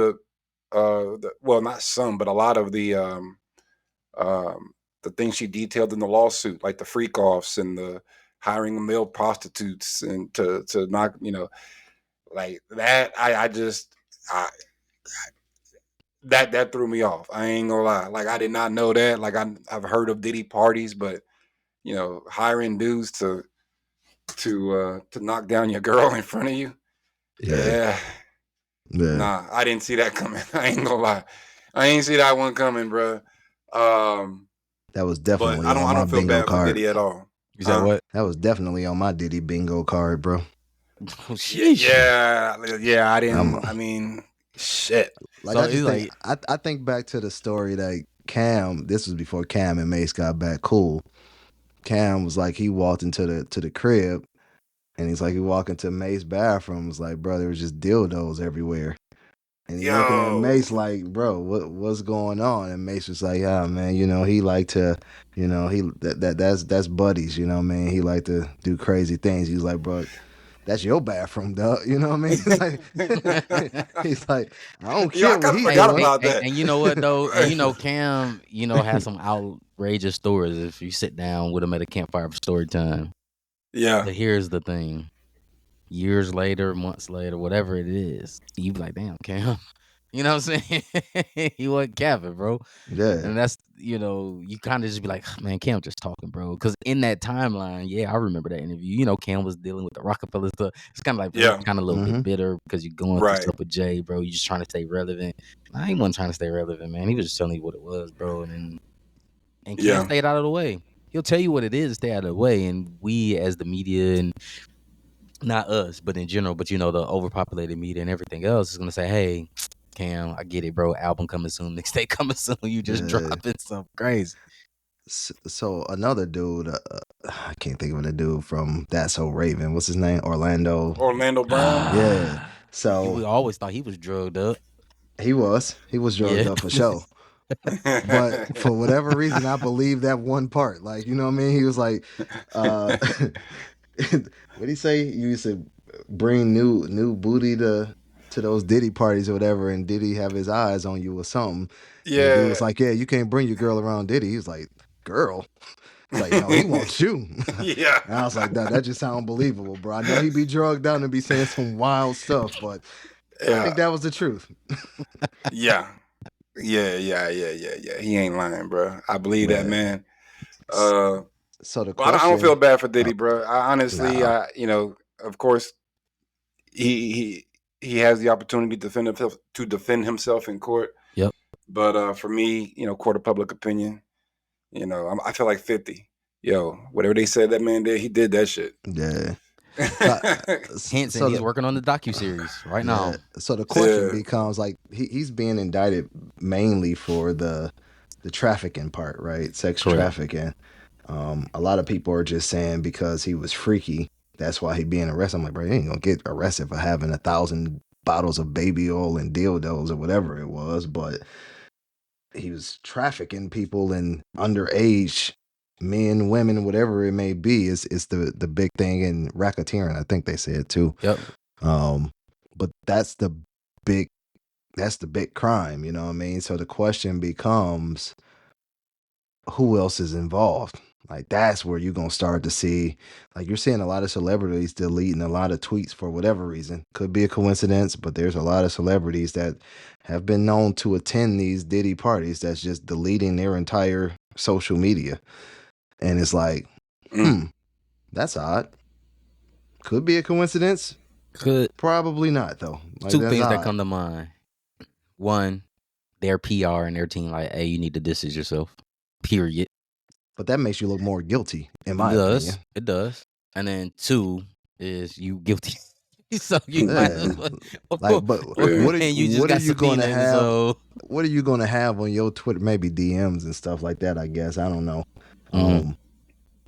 [SPEAKER 3] well, not some, but a lot of um, the things she detailed in the lawsuit, like the freak offs and the hiring of male prostitutes and to knock, like that. I just I, that threw me off. I ain't gonna lie. Like I did not know that. Like I've heard of Diddy parties, but hiring dudes to knock down your girl in front of you.
[SPEAKER 2] Yeah,
[SPEAKER 3] Yeah,
[SPEAKER 2] yeah.
[SPEAKER 3] nah, I didn't see that coming. I ain't gonna lie. I ain't see that one coming, bro. Um,
[SPEAKER 2] That was
[SPEAKER 3] but
[SPEAKER 2] definitely on
[SPEAKER 3] I
[SPEAKER 2] my
[SPEAKER 3] don't feel
[SPEAKER 2] bingo
[SPEAKER 3] bad for
[SPEAKER 2] card.
[SPEAKER 3] Diddy at all.
[SPEAKER 1] You said
[SPEAKER 3] Huh?
[SPEAKER 1] what?
[SPEAKER 2] That was definitely on my Diddy bingo card, bro.
[SPEAKER 1] Oh,
[SPEAKER 3] Yeah,
[SPEAKER 1] sheesh.
[SPEAKER 3] yeah. I
[SPEAKER 2] I'm
[SPEAKER 3] didn't. I mean, shit.
[SPEAKER 2] like
[SPEAKER 1] So
[SPEAKER 2] I
[SPEAKER 1] it's
[SPEAKER 2] just think
[SPEAKER 1] like,
[SPEAKER 2] I think back to the story that Cam. This was before Cam and Mace got back cool. Cam was like he walked into the crib and he's like he walked into Mace's bathroom. Was like, bro, there was just dildos everywhere. And he looking at
[SPEAKER 3] Yo,
[SPEAKER 2] Mace like, bro, what's going on? And Mace was like, yeah, man, he like to, he that's buddies, you know what I mean? He like to do crazy things. He's like, bro, that's your bathroom, dog. You know what I mean? It's like he's like, I don't
[SPEAKER 3] yo, I
[SPEAKER 2] care what
[SPEAKER 3] kind of
[SPEAKER 2] he
[SPEAKER 1] hey,
[SPEAKER 3] forgot
[SPEAKER 2] doing.
[SPEAKER 3] about that.
[SPEAKER 1] and you know what though? And Cam, has some outrageous stories if you sit down with him at a campfire for story time.
[SPEAKER 3] Yeah,
[SPEAKER 1] But here's the thing: years later, months later, whatever it is, you be like, "Damn, Cam," you know what I'm saying? He wasn't capping, bro.
[SPEAKER 2] Yeah,
[SPEAKER 1] And that's you kind of just be like, man, Cam just talking, bro. Because in that timeline, yeah, I remember that interview. Cam was dealing with the Rockefeller stuff. It's kind of like, bro, you
[SPEAKER 3] yeah,
[SPEAKER 1] kind of a little
[SPEAKER 2] mm-hmm.
[SPEAKER 1] bit bitter because you're going through
[SPEAKER 3] right.
[SPEAKER 1] stuff with Jay, bro. You just trying to stay relevant. I ain't wasn't trying to stay relevant, man. He was just telling you what it was, bro. And Cam
[SPEAKER 3] Yeah,
[SPEAKER 1] stayed out of the way. He'll tell you what it is, stay out of the way. And we as the media and not us, but in general, but the overpopulated media and everything else is gonna say, hey, Cam, I get it, bro. Album coming soon, mixtape coming soon. You just
[SPEAKER 2] Yeah.
[SPEAKER 1] dropping something crazy.
[SPEAKER 2] So another dude, I can't think of the dude from That's So Raven. What's his name? Orlando.
[SPEAKER 3] Orlando Brown.
[SPEAKER 2] Yeah.
[SPEAKER 1] Ah,
[SPEAKER 2] So
[SPEAKER 1] you always thought he was drugged up.
[SPEAKER 2] he was drugged
[SPEAKER 1] Yeah.
[SPEAKER 2] up for sure. But for whatever reason, I believe that one part. Like, you know what I mean? He was like, uh, what did he say? You used to bring new booty to those Diddy parties or whatever, and Diddy have his eyes on you or something. And the dude
[SPEAKER 3] Yeah.
[SPEAKER 2] was like, yeah, you can't bring your girl around Diddy. He was like, girl. It's like, no, he wants you.
[SPEAKER 3] Yeah.
[SPEAKER 2] And I was like, that just sounds believable, bro. I know he be drugged out and be saying some wild stuff, but I
[SPEAKER 3] Yeah.
[SPEAKER 2] think that was the truth.
[SPEAKER 3] Yeah. Yeah. He ain't lying, bro. I believe that,
[SPEAKER 2] Yeah.
[SPEAKER 3] man.
[SPEAKER 2] S-
[SPEAKER 3] Uh,
[SPEAKER 2] So the
[SPEAKER 3] but I don't feel
[SPEAKER 2] question,
[SPEAKER 3] bad for
[SPEAKER 2] oh,
[SPEAKER 3] Diddy, bro. I honestly,
[SPEAKER 2] no,
[SPEAKER 3] of course, he he has the opportunity to defend himself in court.
[SPEAKER 1] Yep.
[SPEAKER 3] But for me, court of public opinion, I feel like 50. Yo, whatever they said that man did, he did that shit.
[SPEAKER 2] yeah. So,
[SPEAKER 1] Hence, and
[SPEAKER 2] so
[SPEAKER 1] he's
[SPEAKER 2] the
[SPEAKER 1] working on the docu series right
[SPEAKER 2] yeah,
[SPEAKER 1] now.
[SPEAKER 2] so the question
[SPEAKER 3] Yeah.
[SPEAKER 2] becomes like he's being indicted mainly for the trafficking part, right? Sex
[SPEAKER 1] Correct.
[SPEAKER 2] trafficking. A lot of people are just saying because he was freaky, that's why he being arrested. I'm like, bro, you ain't gonna get arrested for having 1,000 bottles of baby oil and dildos or whatever it was, but he was trafficking people and underage men, women, whatever it may be. Is the big thing in racketeering. I think they said too.
[SPEAKER 1] Yep.
[SPEAKER 2] Um, but big that's the big crime. You know what I mean? So the question becomes, who else is involved? Like that's where you're gonna start to see, like you're seeing a lot of celebrities deleting a lot of tweets for whatever reason. Could be a coincidence, but there's a lot of celebrities that have been known to attend these Diddy parties that's just deleting their entire social media. And it's like,
[SPEAKER 3] Mm.
[SPEAKER 2] that's odd. Could be a coincidence.
[SPEAKER 1] Could
[SPEAKER 2] Probably not though. Like
[SPEAKER 1] two
[SPEAKER 2] that's
[SPEAKER 1] things that
[SPEAKER 2] odd.
[SPEAKER 1] come to mind. One, their PR and their team like, hey, you need to distance yourself. Period.
[SPEAKER 2] But that makes you look more guilty, in
[SPEAKER 1] It
[SPEAKER 2] my opinion.
[SPEAKER 1] does. It does. And then two is you guilty. So you might as
[SPEAKER 2] Yeah.
[SPEAKER 1] well.
[SPEAKER 2] Like, but
[SPEAKER 3] Yeah.
[SPEAKER 1] And you just
[SPEAKER 2] what are
[SPEAKER 1] got
[SPEAKER 2] you gonna
[SPEAKER 1] subpoenaed.
[SPEAKER 2] have?
[SPEAKER 1] So
[SPEAKER 2] What are you gonna have on your Twitter? Maybe DMs and stuff like that. I guess I don't know.
[SPEAKER 1] mhm.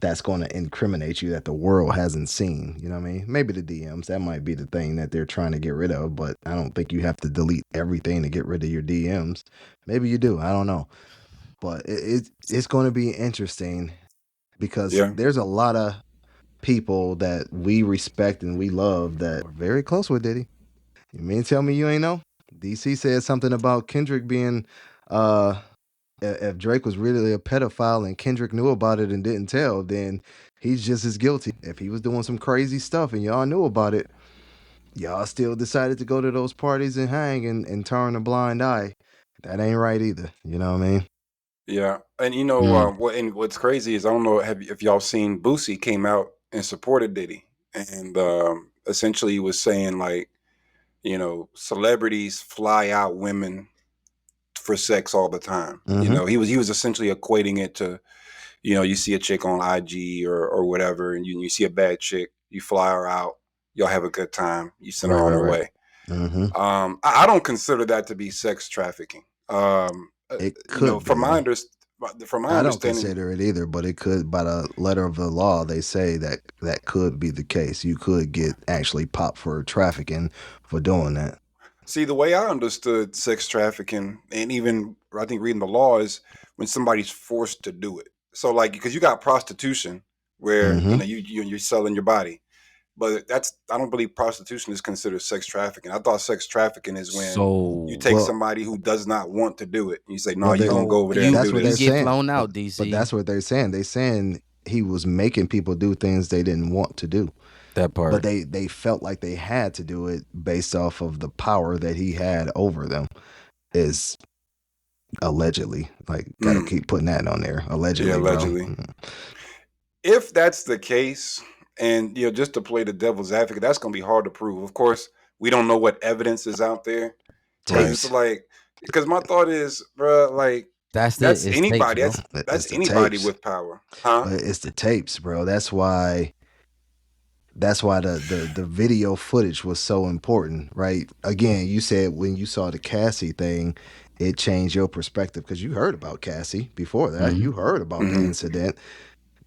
[SPEAKER 2] That's going to incriminate you that the world hasn't seen. You know what I mean? Maybe the DMs, that might be the thing that they're trying to get rid of, but I don't think you have to delete everything to get rid of your DMs. Maybe you do. I don't know. But it's going to be interesting because
[SPEAKER 3] Yeah.
[SPEAKER 2] there's a lot of people that we respect and we love that are very close with Diddy. You mean tell me you ain't know? DC said something about Kendrick being uh if Drake was really a pedophile and Kendrick knew about it and didn't tell, then he's just as guilty. If he was doing some crazy stuff and y'all knew about it, y'all still decided to go to those parties and hang and turn a blind eye. That ain't right either. You know what I mean?
[SPEAKER 3] Yeah. And
[SPEAKER 1] Mm.
[SPEAKER 3] what's crazy is I don't know if y'all seen Boosie came out and supported Diddy and essentially was saying like, celebrities fly out women for sex all the time.
[SPEAKER 2] Mm-hmm.
[SPEAKER 3] He was essentially equating it to, you see a chick on IG or whatever, and you see a bad chick, you fly her out, y'all have a good time, you send her
[SPEAKER 1] Right,
[SPEAKER 3] on
[SPEAKER 1] right,
[SPEAKER 3] her
[SPEAKER 1] right.
[SPEAKER 3] way.
[SPEAKER 2] Mm-hmm.
[SPEAKER 3] I don't consider that to be sex trafficking.
[SPEAKER 2] It could be though.
[SPEAKER 3] From my
[SPEAKER 2] I don't
[SPEAKER 3] understanding,
[SPEAKER 2] consider it either, but it could, by the letter of the law, they say that that could be the case. You could get actually popped for trafficking for doing that.
[SPEAKER 3] see, the way I understood sex trafficking, and even I think reading the law is when somebody's forced to do it. So, like, because you got prostitution, where
[SPEAKER 2] Mm-hmm.
[SPEAKER 3] you're selling your body, but I don't believe prostitution is considered sex trafficking. I thought sex trafficking is when you
[SPEAKER 1] So
[SPEAKER 3] take
[SPEAKER 2] Well,
[SPEAKER 3] somebody who does not want to do it, and you say, "No,
[SPEAKER 2] well,
[SPEAKER 3] you're
[SPEAKER 2] they
[SPEAKER 3] gonna go over there and
[SPEAKER 1] you
[SPEAKER 2] that's
[SPEAKER 3] do
[SPEAKER 2] what
[SPEAKER 1] you
[SPEAKER 2] they're
[SPEAKER 3] this."
[SPEAKER 1] get
[SPEAKER 2] saying.
[SPEAKER 1] flown out,
[SPEAKER 2] But
[SPEAKER 1] DC.
[SPEAKER 2] that's what they're saying. They're saying he was making people do things they didn't want to do,
[SPEAKER 1] That
[SPEAKER 2] but
[SPEAKER 1] part.
[SPEAKER 2] they felt like they had to do it based off of the power that he had over them. Is allegedly, like, gotta
[SPEAKER 3] Mm,
[SPEAKER 2] keep putting that on there.
[SPEAKER 3] yeah,
[SPEAKER 2] Allegedly, bro.
[SPEAKER 3] allegedly. If that's the case, and just to play the devil's advocate, that's gonna be hard to prove. Of course, we don't know what evidence is out there, but
[SPEAKER 1] Right.
[SPEAKER 3] it's
[SPEAKER 2] Tapes.
[SPEAKER 3] like because my thought is, bro, like
[SPEAKER 1] That's it.
[SPEAKER 3] that's
[SPEAKER 1] It's tapes,
[SPEAKER 3] anybody.
[SPEAKER 1] bro.
[SPEAKER 3] That's
[SPEAKER 2] It's the
[SPEAKER 3] anybody
[SPEAKER 2] tapes,
[SPEAKER 3] with power, huh?
[SPEAKER 2] but it's the tapes, bro. That's why the video footage was so important, right? Again, you said when you saw the Cassie thing, it changed your perspective because you heard about Cassie before that.
[SPEAKER 1] Hmm.
[SPEAKER 2] You heard about the
[SPEAKER 3] Hmm.
[SPEAKER 2] incident,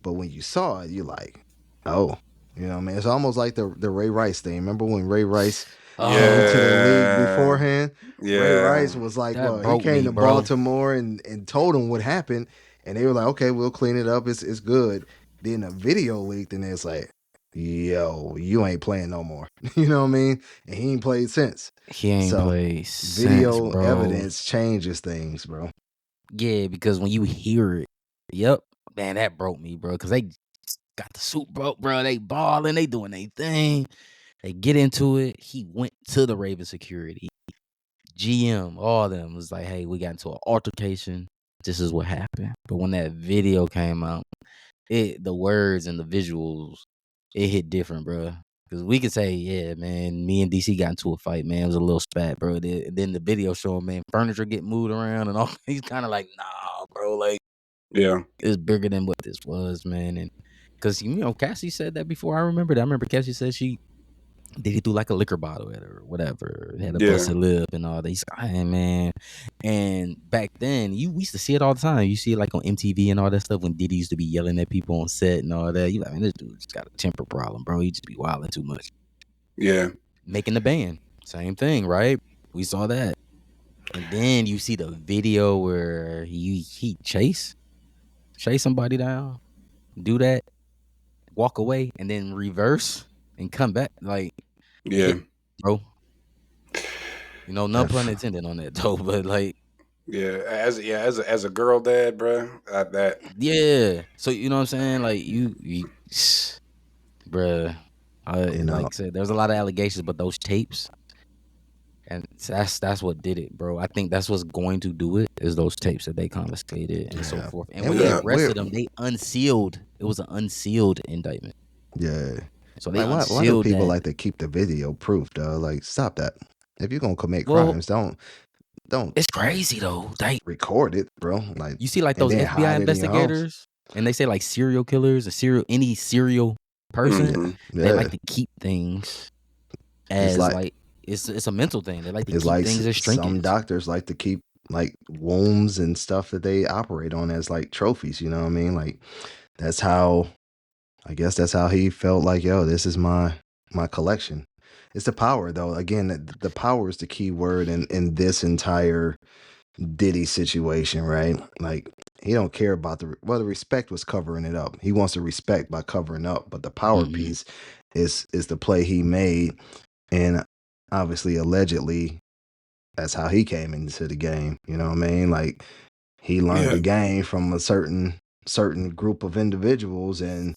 [SPEAKER 2] but when you saw it, you're like, oh, you know what I mean? It's almost like the Ray Rice thing. Remember when Ray Rice came into the
[SPEAKER 1] Oh,
[SPEAKER 2] league
[SPEAKER 3] Yeah,
[SPEAKER 2] beforehand? Ray
[SPEAKER 3] yeah,
[SPEAKER 2] Rice was like,
[SPEAKER 1] that
[SPEAKER 2] well, he
[SPEAKER 1] broke
[SPEAKER 2] came
[SPEAKER 1] me,
[SPEAKER 2] to
[SPEAKER 1] bro.
[SPEAKER 2] Baltimore and told them what happened, and they were like, okay, we'll clean it up. It's good. Then the video leaked, and it's like, yo, you ain't playing no more. You know what I mean? And he ain't played since.
[SPEAKER 1] He ain't
[SPEAKER 2] So
[SPEAKER 1] played since,
[SPEAKER 2] video
[SPEAKER 1] bro.
[SPEAKER 2] evidence changes things, bro.
[SPEAKER 1] Yeah, because when you hear it, yep, man, that broke me, bro. Because they got the suit broke, bro. They balling, they doing their thing. They get into it. He went to the Raven security, GM, all of them was like, hey, we got into an altercation. This is what happened. But when that video came out, the words and the visuals, it hit different, bro. Because we could say, yeah, man, me and DC got into a fight, man. It was a little spat, bro. Then the video showing, man, furniture get moved around and all. He's kind of like, nah, bro, like
[SPEAKER 3] yeah,
[SPEAKER 1] it's bigger than what this was, man. And because Cassie said that before. I remember that. I remember Cassie said did he threw like a liquor bottle at her or whatever, had a
[SPEAKER 3] yeah,
[SPEAKER 1] busted lip and all that. He's like, hey, man. And back then, we used to see it all the time. You see it like on MTV and all that stuff when Diddy used to be yelling at people on set and all that. You like, man, this dude just got a temper problem, bro. He just be wilding too much.
[SPEAKER 3] yeah,
[SPEAKER 1] Making the band, same thing, right? We saw that. And then you see the video where he chase somebody down, do that, walk away, and then reverse and come back. Like, it
[SPEAKER 3] yeah.
[SPEAKER 1] hit, bro. None pun
[SPEAKER 2] If
[SPEAKER 1] intended on that though, but like
[SPEAKER 3] As a girl dad, bro. That
[SPEAKER 1] Yeah. So you know what I'm saying? Like you bruh.
[SPEAKER 2] You
[SPEAKER 1] Like
[SPEAKER 2] know,
[SPEAKER 1] I said, there's a lot of allegations, but those tapes, and that's what did it, bro. I think that's what's going to do it is those tapes that they confiscated and so
[SPEAKER 2] yeah.
[SPEAKER 1] forth. And when
[SPEAKER 2] And
[SPEAKER 1] they
[SPEAKER 3] yeah,
[SPEAKER 1] arrested them, they unsealed. It was an unsealed indictment.
[SPEAKER 2] yeah.
[SPEAKER 1] So they
[SPEAKER 2] Like why do
[SPEAKER 1] unsealed
[SPEAKER 2] people
[SPEAKER 1] that.
[SPEAKER 2] like to keep the video proof, though? Like stop that. If you're gonna commit
[SPEAKER 1] Well,
[SPEAKER 2] crimes, don't
[SPEAKER 1] it's crazy though. Like
[SPEAKER 2] record it, bro. Like
[SPEAKER 1] you see, like
[SPEAKER 2] and
[SPEAKER 1] those
[SPEAKER 2] then
[SPEAKER 1] FBI
[SPEAKER 2] hide it in your house.
[SPEAKER 1] investigators, and they say like serial killers and any serial person,
[SPEAKER 3] mm-hmm.
[SPEAKER 2] Yeah,
[SPEAKER 1] they like
[SPEAKER 2] yeah.
[SPEAKER 1] to keep things
[SPEAKER 2] It's
[SPEAKER 1] as
[SPEAKER 2] like
[SPEAKER 1] like it's a mental thing. They like to
[SPEAKER 2] it's
[SPEAKER 1] keep
[SPEAKER 2] like
[SPEAKER 1] things as
[SPEAKER 2] some
[SPEAKER 1] trinkets.
[SPEAKER 2] doctors like to keep like wombs and stuff that they operate on as like trophies. You know what I mean? Like that's how I guess that's how he felt like, yo, this is my collection. It's the power though. Again, the power is the key word in this entire Diddy situation, right? Like he don't care about the respect was covering it up. He wants the respect by covering up, but the power
[SPEAKER 1] Hmm.
[SPEAKER 2] piece is the play he made, and obviously allegedly that's how he came into the game. You know what I mean? Like he learned
[SPEAKER 3] Yeah,
[SPEAKER 2] the game from a certain group of individuals, and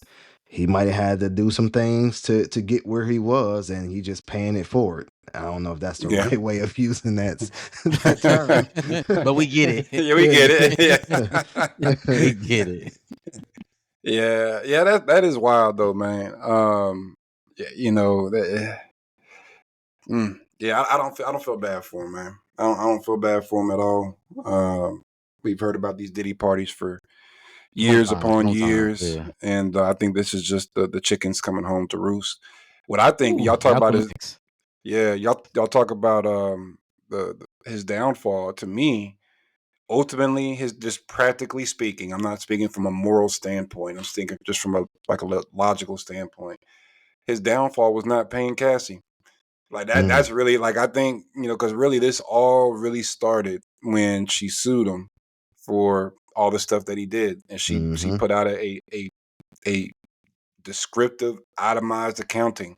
[SPEAKER 2] he might have had to do some things to get where he was, and he just paying it forward. I don't know if that's the
[SPEAKER 3] yeah.
[SPEAKER 2] right way of using that term.
[SPEAKER 1] But we get it.
[SPEAKER 3] Yeah, we get
[SPEAKER 2] Yeah.
[SPEAKER 3] it. Yeah.
[SPEAKER 1] We get it.
[SPEAKER 3] Yeah, that is wild though, man. Yeah, yeah, I don't feel bad for him, man. I don't feel bad for him at all. We've heard about these Diddy parties for
[SPEAKER 1] Long
[SPEAKER 3] years
[SPEAKER 1] time,
[SPEAKER 3] upon
[SPEAKER 1] long time.
[SPEAKER 3] years,
[SPEAKER 1] Yeah.
[SPEAKER 3] and I think this is just the chickens coming home to roost. What I think
[SPEAKER 1] Ooh,
[SPEAKER 3] y'all talk about
[SPEAKER 1] Malcolm
[SPEAKER 3] is
[SPEAKER 1] X.
[SPEAKER 3] yeah, y'all talk about his downfall. To me, ultimately, his just practically speaking, I'm not speaking from a moral standpoint. I'm thinking just from a logical standpoint. His downfall was not paying Cassie. Like that.
[SPEAKER 2] Mm,
[SPEAKER 3] That's really like I think because really this all really started when she sued him for all the stuff that he did, and she
[SPEAKER 2] mm-hmm,
[SPEAKER 3] put out a descriptive, itemized accounting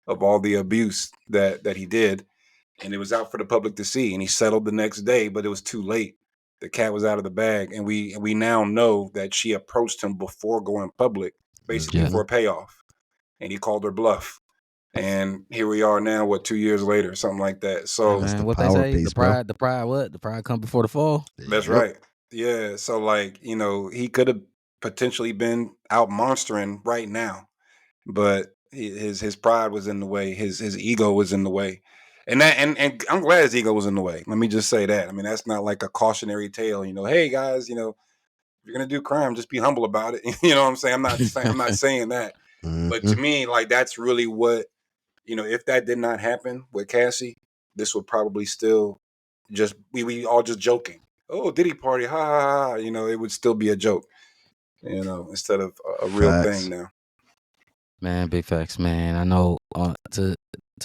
[SPEAKER 3] of all the abuse that he did, and it was out for the public to see. And he settled the next day, but it was too late. The cat was out of the bag, and we now know that she approached him before going public, basically
[SPEAKER 1] Yeah.
[SPEAKER 2] mm-hmm.
[SPEAKER 3] for a payoff, and he called her bluff. And here we are now, 2 years later, something like that.
[SPEAKER 1] Hey
[SPEAKER 3] So
[SPEAKER 2] That's the
[SPEAKER 1] man, what they
[SPEAKER 2] power
[SPEAKER 1] say?
[SPEAKER 2] piece, bro.
[SPEAKER 1] The pride what? The pride come before the fall?
[SPEAKER 3] that's
[SPEAKER 2] Yep.
[SPEAKER 3] right. Yeah. So like, he could have potentially been out monstering right now, but his pride was in the way. His ego was in the way. And I'm glad his ego was in the way. Let me just say that. I mean, that's not like a cautionary tale, hey guys, if you're gonna do crime, just be humble about it. You know what I'm saying? I'm not saying that. But
[SPEAKER 2] Mm-hmm.
[SPEAKER 3] to me, like that's really what, if that did not happen with Cassie, this would probably still just we all just joking. Oh, Diddy party, ha ha ha. It would still be a joke, instead of a real thing
[SPEAKER 2] Facts.
[SPEAKER 3] now.
[SPEAKER 1] Man, big facts, man. I know to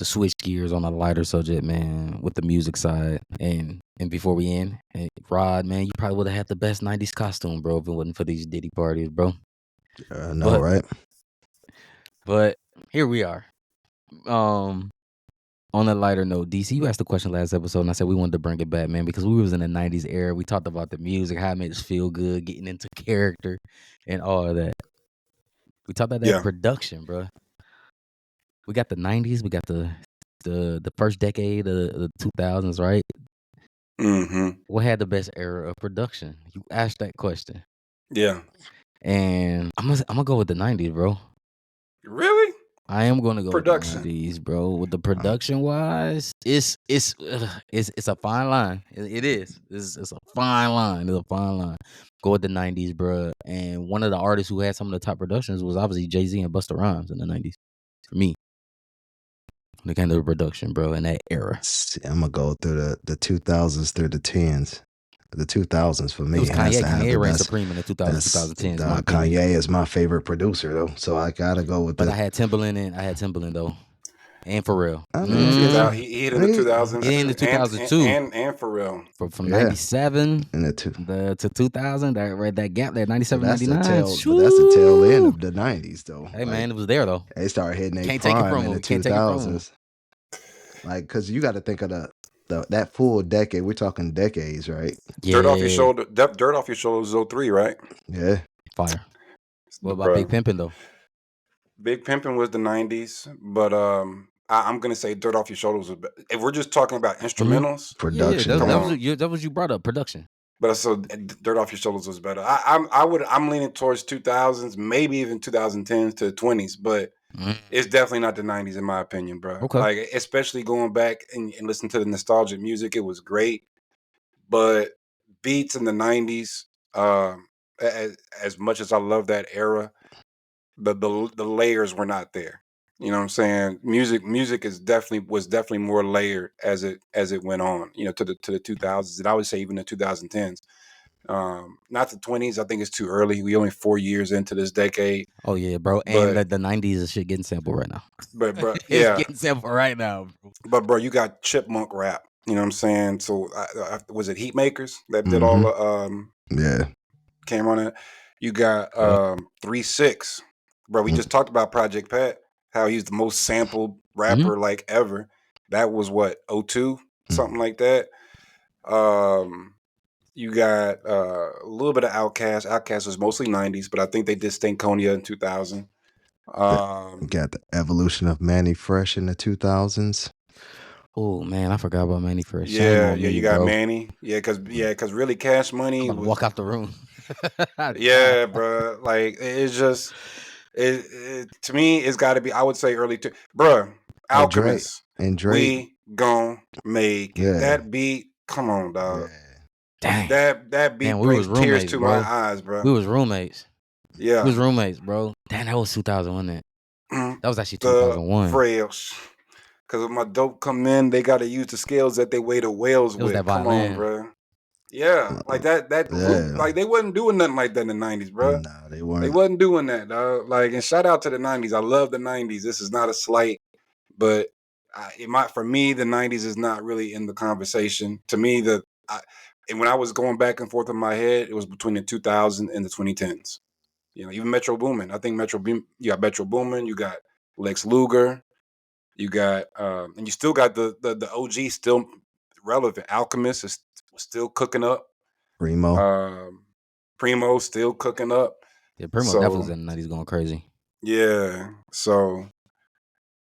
[SPEAKER 1] switch gears on a lighter subject, man, with the music side, and before we end, hey, Rod, man, you probably would have had the best '90s costume, bro, if it wasn't for these Diddy parties, bro.
[SPEAKER 2] No,
[SPEAKER 1] But
[SPEAKER 2] right?
[SPEAKER 1] but here we are. Um, on a lighter note, DC, you asked the question last episode, and I said we wanted to bring it back, man, because we was in the '90s era. We talked about the music, how it made us feel good, getting into character, and all of that. We talked about that
[SPEAKER 3] Yeah.
[SPEAKER 1] production, bro. We got the '90s, we got the first decade of the 2000s, right?
[SPEAKER 3] Mm-hmm.
[SPEAKER 1] What had the best era of production? You asked that question,
[SPEAKER 3] Yeah.
[SPEAKER 1] and I'm gonna go with the '90s, bro.
[SPEAKER 3] Really?
[SPEAKER 1] I am gonna go with the
[SPEAKER 3] Production.
[SPEAKER 1] '90s, bro. With the
[SPEAKER 2] Um,
[SPEAKER 1] production wise, it's a fine line. It is. It's a fine line. It's a fine line. Go with the '90s, bro. And one of the artists who had some of the top productions was obviously Jay-Z and Busta Rhymes in the '90s. For me, when it came to the production, bro, in that era,
[SPEAKER 2] I'm gonna go through the 2000s through the tens. The 2000s for
[SPEAKER 1] it
[SPEAKER 2] me
[SPEAKER 1] was
[SPEAKER 2] has
[SPEAKER 1] Kanye.
[SPEAKER 2] to have the
[SPEAKER 1] Kanye reigned
[SPEAKER 2] best.
[SPEAKER 1] supreme in the 2000s,
[SPEAKER 2] That's
[SPEAKER 1] 2010s, in my opinion.
[SPEAKER 2] Kanye is my favorite producer though, so I gotta go with
[SPEAKER 1] But
[SPEAKER 2] the.
[SPEAKER 1] I had Timberland though, and Pharrell.
[SPEAKER 3] In the 2000,
[SPEAKER 2] Yeah,
[SPEAKER 3] he hit in the
[SPEAKER 2] he,
[SPEAKER 3] 2000s
[SPEAKER 1] In the
[SPEAKER 3] too, and and
[SPEAKER 1] 2002,
[SPEAKER 3] and, and Pharrell.
[SPEAKER 1] from
[SPEAKER 2] yeah,
[SPEAKER 1] '97
[SPEAKER 2] and the two.
[SPEAKER 1] to 2000, that gap, that
[SPEAKER 2] But
[SPEAKER 1] 97,
[SPEAKER 2] that's the
[SPEAKER 1] 99.
[SPEAKER 2] tail. But that's the tail end
[SPEAKER 1] Shoo!
[SPEAKER 2] of the '90s though.
[SPEAKER 1] Hey
[SPEAKER 2] Like
[SPEAKER 1] man, it was there though.
[SPEAKER 2] they started hitting their
[SPEAKER 1] Can't take it
[SPEAKER 2] prime
[SPEAKER 1] from
[SPEAKER 2] in
[SPEAKER 1] him.
[SPEAKER 2] the
[SPEAKER 1] You can't take it from him.
[SPEAKER 2] 2000s. Like, cause you got to think of the that full decade. We're talking decades, right?
[SPEAKER 3] Dirt off your
[SPEAKER 1] Yeah,
[SPEAKER 3] shoulder. Dirt off your shoulders. 03, right?
[SPEAKER 2] Yeah.
[SPEAKER 1] fire. What
[SPEAKER 3] The
[SPEAKER 1] about Big
[SPEAKER 3] bro.
[SPEAKER 1] Pimpin' though?
[SPEAKER 3] Big Pimpin' was the 90s, but I'm gonna say Dirt Off Your Shoulders was if we're just talking about
[SPEAKER 1] Mm-hmm.
[SPEAKER 3] instrumentals,
[SPEAKER 1] Yeah,
[SPEAKER 2] Production,
[SPEAKER 3] come
[SPEAKER 1] that
[SPEAKER 2] yeah.
[SPEAKER 1] was
[SPEAKER 3] on.
[SPEAKER 1] that was you brought up production.
[SPEAKER 3] But so Dirt Off Your Shoulders was better. I'm leaning towards 2000s, maybe even 2010s to 20s, but
[SPEAKER 1] Mm.
[SPEAKER 3] it's definitely not the 90s in my opinion, bro.
[SPEAKER 1] Okay.
[SPEAKER 3] Like especially going back and listening to the nostalgic music, it was great. But beats in the 90s, as much as I love that era, the layers were not there. You know what I'm saying? Music was definitely more layered as it went on. You know, to the 2000s, and I would say even the 2010s. Not the 20s. I think it's too early. We only 4 years into this decade.
[SPEAKER 1] Oh yeah, bro. And
[SPEAKER 3] But
[SPEAKER 1] the 90s is shit getting sampled right now.
[SPEAKER 3] bro,
[SPEAKER 1] It's
[SPEAKER 3] yeah.
[SPEAKER 1] getting sampled right now, bro.
[SPEAKER 3] But bro, you got chipmunk rap. You know what I'm saying? So was it Heatmakers that did all
[SPEAKER 2] Mm-hmm.
[SPEAKER 3] the
[SPEAKER 2] Yeah.
[SPEAKER 3] came on it? You got
[SPEAKER 1] Yep.
[SPEAKER 3] 3-6. Bro, we just talked about Project Pat, how he's the most sampled
[SPEAKER 1] Mm-hmm.
[SPEAKER 3] rapper like ever. That was what, 02?
[SPEAKER 2] Mm.
[SPEAKER 3] Something like that. You got a little bit of Outkast. Outkast was mostly 90s, but I think they did Stankonia in 2000.
[SPEAKER 2] Got the evolution of Manny Fresh in the 2000s.
[SPEAKER 1] Oh man, I forgot about Manny Fresh. Shame
[SPEAKER 3] Yeah,
[SPEAKER 1] on
[SPEAKER 3] yeah,
[SPEAKER 1] me,
[SPEAKER 3] you got
[SPEAKER 1] bro.
[SPEAKER 3] Manny. Cause really Cash
[SPEAKER 1] I'm
[SPEAKER 3] Money
[SPEAKER 1] about to
[SPEAKER 3] was
[SPEAKER 1] walk out the room. God.
[SPEAKER 3] yeah, bro. Like it's just to me, it's got to be. I would say early to, bruh.
[SPEAKER 2] Hey, Drake.
[SPEAKER 3] Alchemist,
[SPEAKER 2] And Drake.
[SPEAKER 3] we gon' make it.
[SPEAKER 2] Yeah.
[SPEAKER 3] That beat, come on, dog.
[SPEAKER 2] Yeah.
[SPEAKER 1] Dang.
[SPEAKER 3] That
[SPEAKER 1] Man,
[SPEAKER 3] beat
[SPEAKER 1] we was
[SPEAKER 3] brings tears
[SPEAKER 1] roommates,
[SPEAKER 3] to my
[SPEAKER 1] bro.
[SPEAKER 3] eyes, bro.
[SPEAKER 1] We was roommates. We
[SPEAKER 3] Yeah.
[SPEAKER 1] was roommates, bro. Damn, that was 2000, wasn't it? That was actually
[SPEAKER 3] The
[SPEAKER 1] 2001.
[SPEAKER 3] frails. Cause when my dope come in, they gotta use the scales that they weigh the whales
[SPEAKER 1] It was that
[SPEAKER 3] with. Come on,
[SPEAKER 1] violin.
[SPEAKER 3] bro. Yeah, like that loop,
[SPEAKER 2] Yeah.
[SPEAKER 3] like they wasn't doing nothing like that in the 90s, bro.
[SPEAKER 2] No, they
[SPEAKER 3] They
[SPEAKER 2] weren't.
[SPEAKER 3] wasn't doing that, dog. Like, and shout out to the 90s. I love the 90s. This is not a slight, but it might for me the 90s is not really in the conversation. To me, and when I was going back and forth in my head, it was between the 2000s and the 2010s. You know, even Metro Boomin. I think you got Metro Boomin, you got Lex Luger, you got and you still got the OG still relevant. Alchemist is still cooking up.
[SPEAKER 2] Primo.
[SPEAKER 3] Primo still cooking up.
[SPEAKER 1] Yeah, Primo definitely was
[SPEAKER 3] So
[SPEAKER 1] in the 90s going crazy.
[SPEAKER 3] yeah, so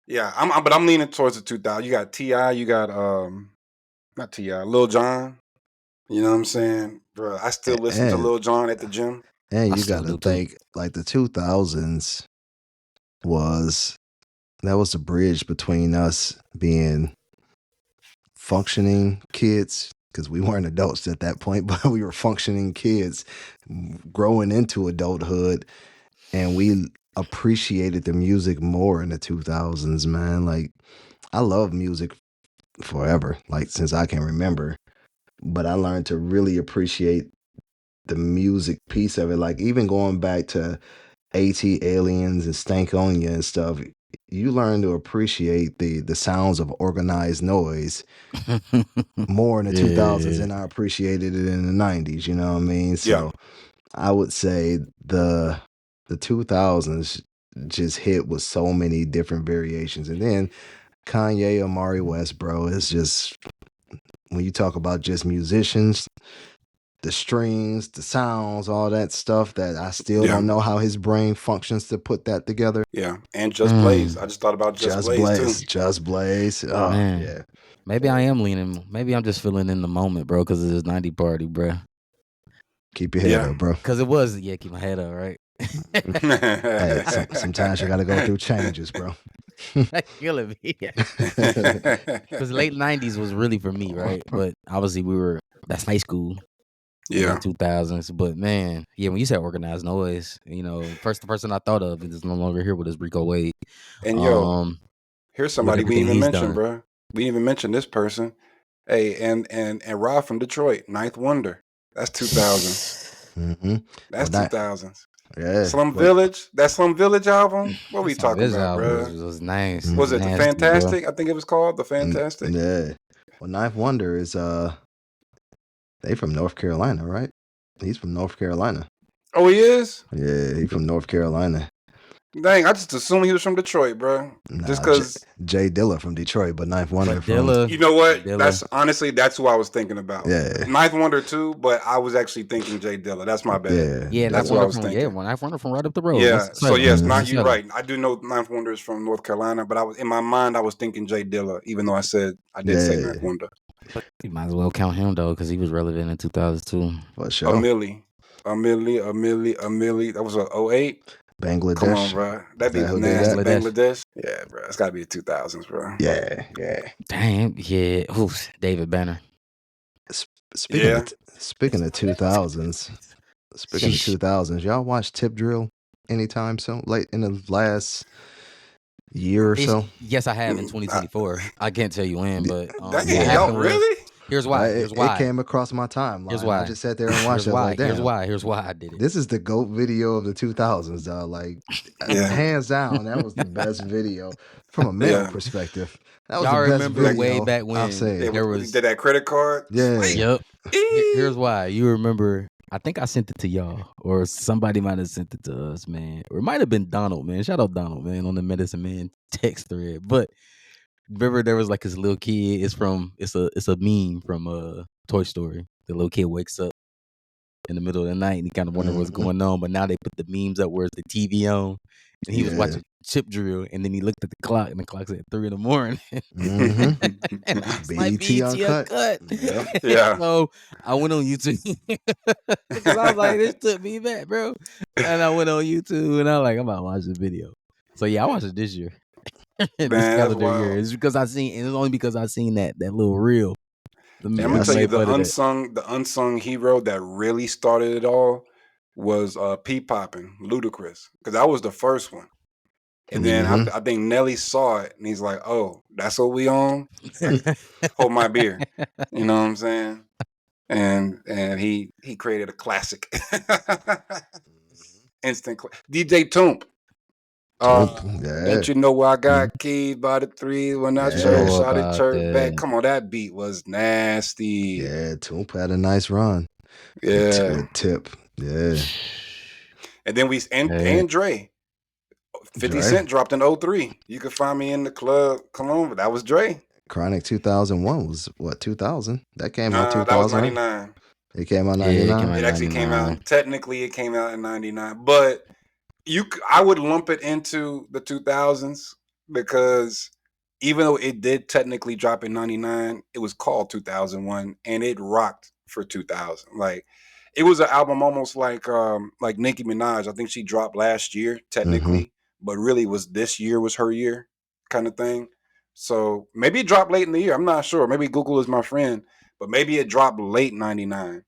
[SPEAKER 3] yeah, but I'm leaning towards the 2000. You got Ti, you got not Ti, Lil Jon. You know what I'm saying, bro? I still listen to
[SPEAKER 2] And
[SPEAKER 3] Lil Jon at the gym.
[SPEAKER 1] I
[SPEAKER 2] you
[SPEAKER 1] still
[SPEAKER 2] got to
[SPEAKER 1] do too.
[SPEAKER 2] think like the 2000s was that was the bridge between us being functioning kids because we weren't adults at that point, but we were functioning kids growing into adulthood, and we appreciated the music more in the 2000s, man. Like, I love music forever, like since I can remember, but I learned to really appreciate the music piece of it. Like, even going back to AT Aliens and Stankonia and stuff, you learn to appreciate the sounds of organized noise more in the 2000s
[SPEAKER 1] Yeah.
[SPEAKER 2] than I appreciated it in the 90s, you know what I mean?
[SPEAKER 3] Yeah,
[SPEAKER 2] So I would say the 2000s just hit with so many different variations. And then Kanye, Amari West, bro, it's just when you talk about just musicians, the strings, the sounds, all that stuff that I still
[SPEAKER 3] yeah,
[SPEAKER 2] don't know how his brain functions to put that together.
[SPEAKER 3] yeah. And Just Blaze.
[SPEAKER 1] Mm,
[SPEAKER 3] I just thought about Just
[SPEAKER 2] Just
[SPEAKER 3] Blaze too.
[SPEAKER 2] Blaze, Just Blaze. Oh,
[SPEAKER 1] man.
[SPEAKER 2] yeah.
[SPEAKER 1] Maybe I am leaning. Maybe I'm just feeling in the moment, bro, because of this 90 party, bro.
[SPEAKER 2] Keep your head
[SPEAKER 3] Yeah.
[SPEAKER 2] up, bro.
[SPEAKER 1] Because it was, yeah, keep my head up, right?
[SPEAKER 2] Hey, sometimes you got to go through changes, bro.
[SPEAKER 1] Killing me. Because late 90s was really for me, right? But obviously that's high school.
[SPEAKER 3] Yeah.
[SPEAKER 1] 2000s. But man, yeah, when you said organized noise, the person I thought of is no longer here with us, Rico Wade.
[SPEAKER 3] And yo, here's
[SPEAKER 1] With
[SPEAKER 3] somebody we
[SPEAKER 1] everything
[SPEAKER 3] didn't even
[SPEAKER 1] he's
[SPEAKER 3] mention,
[SPEAKER 1] done.
[SPEAKER 3] bro. We didn't even mention this person. Hey, and Rob from Detroit, Ninth Wonder. That's 2000.
[SPEAKER 2] Mm-hmm.
[SPEAKER 3] That's 2000s.
[SPEAKER 2] Yeah.
[SPEAKER 3] Slum Village. That Slum Village album. What we
[SPEAKER 1] That song
[SPEAKER 3] talking
[SPEAKER 1] Village
[SPEAKER 3] about,
[SPEAKER 1] album
[SPEAKER 3] bro?
[SPEAKER 1] was nice.
[SPEAKER 2] Mm.
[SPEAKER 3] Was it the
[SPEAKER 1] Nasty, bro.
[SPEAKER 3] Fantastic? I think it was called the Fantastic.
[SPEAKER 2] Yeah. Well, Ninth Wonder is they from North Carolina, right? He's from North Carolina.
[SPEAKER 3] Oh, he is.
[SPEAKER 2] Yeah, he's from North Carolina.
[SPEAKER 3] Dang, I just assumed he was from Detroit, bro. Just
[SPEAKER 2] Nah,
[SPEAKER 3] because.
[SPEAKER 2] Jay Dilla from Detroit, but Ninth Wonder
[SPEAKER 1] But
[SPEAKER 2] from
[SPEAKER 1] Dilla,
[SPEAKER 3] You know what?
[SPEAKER 1] Dilla.
[SPEAKER 3] That's honestly that's who I was thinking about.
[SPEAKER 2] yeah,
[SPEAKER 3] Ninth Wonder too, but I was actually thinking Jay Dilla. That's my bad.
[SPEAKER 2] yeah,
[SPEAKER 1] Yeah, Knife
[SPEAKER 3] That's what I
[SPEAKER 1] Wonder
[SPEAKER 3] was
[SPEAKER 2] Dilla.
[SPEAKER 1] from
[SPEAKER 3] thinking.
[SPEAKER 1] Knife Wonder from right up the road.
[SPEAKER 3] Yeah.
[SPEAKER 1] Winston
[SPEAKER 3] So
[SPEAKER 1] Salem.
[SPEAKER 3] yes,
[SPEAKER 2] hmm
[SPEAKER 3] not
[SPEAKER 1] Winston
[SPEAKER 3] you
[SPEAKER 1] Salem.
[SPEAKER 3] right. I do know Ninth Wonder is from North Carolina, but I was in my mind I was thinking Jay Dilla, even though I did say Ninth
[SPEAKER 2] Yeah,
[SPEAKER 3] Wonder.
[SPEAKER 1] But you might as well count him though, because he was relevant in 2002.
[SPEAKER 2] for
[SPEAKER 3] A
[SPEAKER 2] sure.
[SPEAKER 3] milli, a milli. That was a '08. Come on,
[SPEAKER 2] Bangladesh.
[SPEAKER 3] bro.
[SPEAKER 2] Is
[SPEAKER 3] That'd be
[SPEAKER 2] that
[SPEAKER 3] the
[SPEAKER 2] who did that?
[SPEAKER 3] nasty
[SPEAKER 1] Bangladesh.
[SPEAKER 3] Bangladesh. Yeah, bro. It's got to be the 2000s, bro.
[SPEAKER 2] Yeah, yeah.
[SPEAKER 1] Damn, yeah. Oof, David Banner.
[SPEAKER 2] S- Speaking of
[SPEAKER 3] Yeah.
[SPEAKER 2] speaking of 2000s, speaking of
[SPEAKER 1] Sheesh.
[SPEAKER 2] 2000s, y'all watch Tip Drill anytime soon? Late in the last year or so?
[SPEAKER 1] Yes, I have in
[SPEAKER 3] Mm, I-
[SPEAKER 1] 2024. I can't tell you when, but what
[SPEAKER 3] Dang, y'all
[SPEAKER 1] happened was
[SPEAKER 3] really?
[SPEAKER 1] here's why. Here's
[SPEAKER 2] It
[SPEAKER 1] why.
[SPEAKER 2] came across my
[SPEAKER 1] Here's
[SPEAKER 2] timeline. I
[SPEAKER 1] why.
[SPEAKER 2] just sat there and watched
[SPEAKER 1] Here's
[SPEAKER 2] it. I was
[SPEAKER 1] why.
[SPEAKER 2] like, damn,
[SPEAKER 1] Here's why I did it.
[SPEAKER 2] this is the GOAT video of the 2000s, dog. Like,
[SPEAKER 3] Yeah.
[SPEAKER 2] hands down, that was the best video from a male
[SPEAKER 3] Yeah.
[SPEAKER 2] perspective. That was the
[SPEAKER 1] Y'all
[SPEAKER 2] best
[SPEAKER 1] remember way
[SPEAKER 2] video
[SPEAKER 1] back
[SPEAKER 2] I've
[SPEAKER 1] when
[SPEAKER 3] Yeah,
[SPEAKER 2] seen.
[SPEAKER 1] there
[SPEAKER 3] when he
[SPEAKER 1] was
[SPEAKER 3] did that credit card swipe.
[SPEAKER 2] Yeah.
[SPEAKER 1] Yep. Here's
[SPEAKER 3] Eee.
[SPEAKER 1] why. You remember, I think I sent it to y'all, or somebody might have sent it to us, man. Or it might have been Donald, man. Shout out Donald, man, on the Medicine Man text thread. But remember there was like this little kid, it's a meme from Toy Story. The little kid wakes up in the middle of the night and he kind of wonder what's
[SPEAKER 2] hmm
[SPEAKER 1] going on. But now they put the memes up where it's the TV on. And he was
[SPEAKER 2] Yeah.
[SPEAKER 1] watching Chip Drill, and then he looked at the clock, and the clock's at 3 in the morning.
[SPEAKER 2] hmm
[SPEAKER 1] And I was like,
[SPEAKER 2] BET
[SPEAKER 1] BET
[SPEAKER 2] Uncut.
[SPEAKER 1] Uncut.
[SPEAKER 2] Yep.
[SPEAKER 3] Yeah.
[SPEAKER 1] So I went on YouTube because I was like, this took me back, bro. And I went on YouTube and I was like, I'm about to watch the video. So yeah, I watched it this year, this
[SPEAKER 3] Man, that's
[SPEAKER 1] calendar year.
[SPEAKER 3] wild.
[SPEAKER 1] It's because it's only because I seen that little reel.
[SPEAKER 3] And I'm
[SPEAKER 2] Yeah,
[SPEAKER 3] gonna
[SPEAKER 2] I
[SPEAKER 3] tell you
[SPEAKER 1] Made fun of that.
[SPEAKER 3] the unsung hero that really started it all was P Poppin, Ludacris, because that was the first one. And then
[SPEAKER 2] hmm
[SPEAKER 3] I think Nelly saw it and he's like, "Oh, that's what we on? Hold my beer." You know what I'm saying? And he created a classic, DJ Toomp.
[SPEAKER 2] Toop.
[SPEAKER 3] Don't
[SPEAKER 2] Yeah.
[SPEAKER 3] you know I
[SPEAKER 2] hmm
[SPEAKER 3] got keys by the three when I church
[SPEAKER 2] Yeah.
[SPEAKER 1] know
[SPEAKER 3] shot it
[SPEAKER 1] about
[SPEAKER 3] church back?
[SPEAKER 1] that.
[SPEAKER 3] Come on, that beat was nasty.
[SPEAKER 2] Yeah. Toop had a nice run
[SPEAKER 3] Yeah.
[SPEAKER 2] with Tip. Yeah.
[SPEAKER 3] And then
[SPEAKER 1] Yeah.
[SPEAKER 3] and Dre. 50
[SPEAKER 2] Dre.
[SPEAKER 3] Cent dropped in '03. You could find me in the club. Come on, but that was Dre.
[SPEAKER 2] Chronic 2001 was what, 2000? That came out
[SPEAKER 3] Nah, that was
[SPEAKER 2] 2000, right?
[SPEAKER 3] 99.
[SPEAKER 2] It came out
[SPEAKER 1] Yeah, it came
[SPEAKER 2] 99.
[SPEAKER 1] out
[SPEAKER 3] It
[SPEAKER 1] in
[SPEAKER 3] actually came
[SPEAKER 1] 99.
[SPEAKER 3] out, technically, it came out in 99. But I would lump it into the 2000s because even though it did technically drop in 99, it was called 2001 and it rocked for 2000. Like, it was an album almost like Nicki Minaj. I think she dropped last year
[SPEAKER 2] hmm
[SPEAKER 3] technically, but really was this year was her year kind of thing. So maybe it dropped late in the year. I'm not sure. Maybe Google is my friend, but maybe it dropped late 99